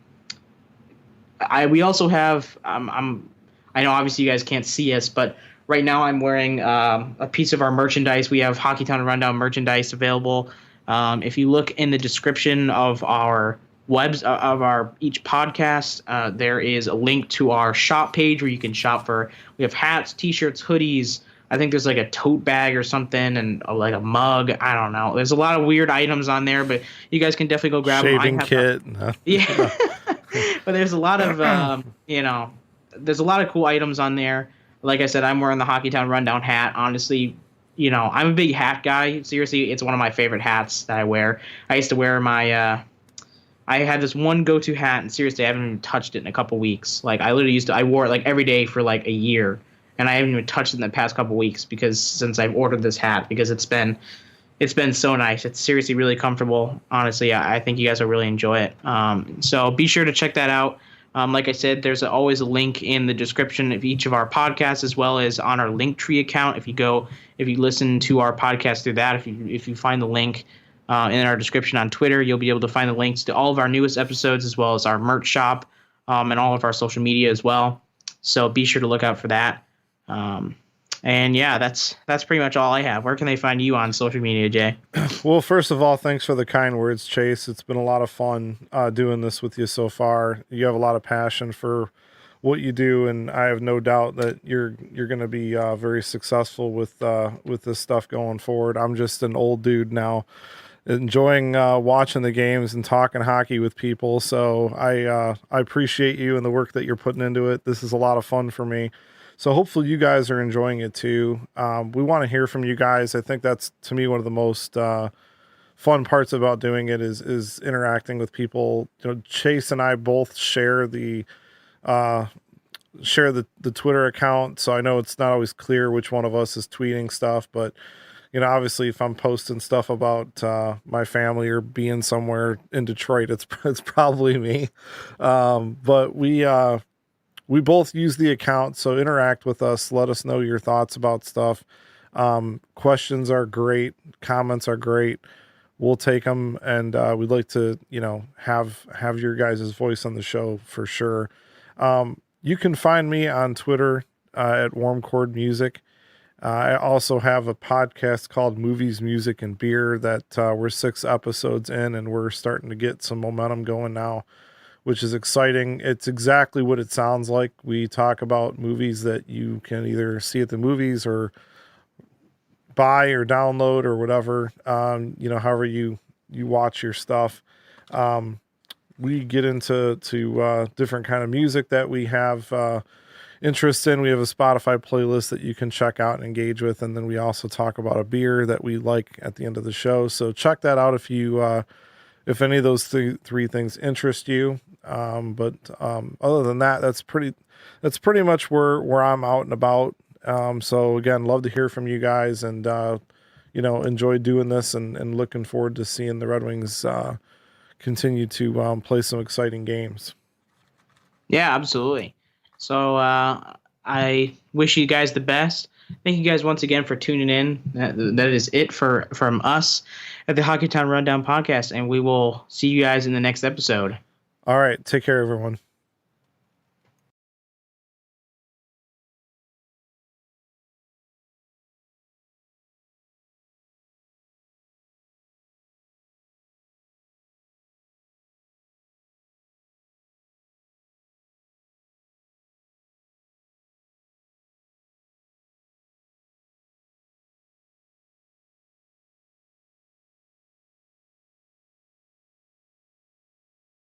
also have, I know obviously you guys can't see us, but right now I'm wearing a piece of our merchandise. We have Hockeytown Rundown merchandise available. If you look in the description of our each podcast, there is a link to our shop page where you can shop we have hats, t-shirts, hoodies. I think there's like a tote bag or something, and like a mug. I don't know. There's a lot of weird items on there, but you guys can definitely go grab them. Shaving kit. Yeah. But there's a lot of, there's a lot of cool items on there. Like I said, I'm wearing the Hockeytown Rundown hat. Honestly, I'm a big hat guy. Seriously, it's one of my favorite hats that I wear. I used to wear I had this one go-to hat, and seriously, I haven't even touched it in a couple weeks. Like, I wore it like every day for like a year. And I haven't even touched it in the past couple weeks since I've ordered this hat, because it's been so nice. It's seriously really comfortable. Honestly, I think you guys will really enjoy it. So be sure to check that out. Like I said, there's always a link in the description of each of our podcasts, as well as on our Linktree account. If you listen to our podcast through that, if you find the link in our description on Twitter, you'll be able to find the links to all of our newest episodes, as well as our merch shop, and all of our social media as well. So be sure to look out for that. And yeah, that's pretty much all I have. Where can they find you on social media, Jay? Well, first of all, thanks for the kind words, Chase. It's been a lot of fun doing this with you so far. You have a lot of passion for what you do, and I have no doubt that you're going to be very successful with this stuff going forward. I'm just an old dude now, enjoying watching the games and talking hockey with people. So I appreciate you and the work that you're putting into it. This is a lot of fun for me. So hopefully you guys are enjoying it too. We want to hear from you guys. I think that's, to me, one of the most fun parts about doing it is interacting with people. Chase and I both share the Twitter account, so I know it's not always clear which one of us is tweeting stuff, but obviously if I'm posting stuff about my family or being somewhere in Detroit, it's probably me. But we both use the account, so interact with us. Let us know your thoughts about stuff. Questions are great. Comments are great. We'll take them, and we'd like to, have your guys' voice on the show for sure. You can find me on Twitter at Warmcord Music. I also have a podcast called Movies, Music, and Beer that we're 6 episodes in, and we're starting to get some momentum going now, which is exciting. It's exactly what it sounds like. We talk about movies that you can either see at the movies or buy or download or whatever, however you watch your stuff. We get into different kind of music that we have interest in, we have a Spotify playlist that you can check out and engage with. And then we also talk about a beer that we like at the end of the show. So check that out if you, if any of those three things interest you. But other than that, that's pretty much where I'm out and about. So again, love to hear from you guys, and enjoy doing this, and looking forward to seeing the Red Wings continue to play some exciting games. Yeah, absolutely. So I wish you guys the best. Thank you guys once again for tuning in. That is it from us at the Hockeytown Rundown podcast, and we will see you guys in the next episode. All right, take care, everyone.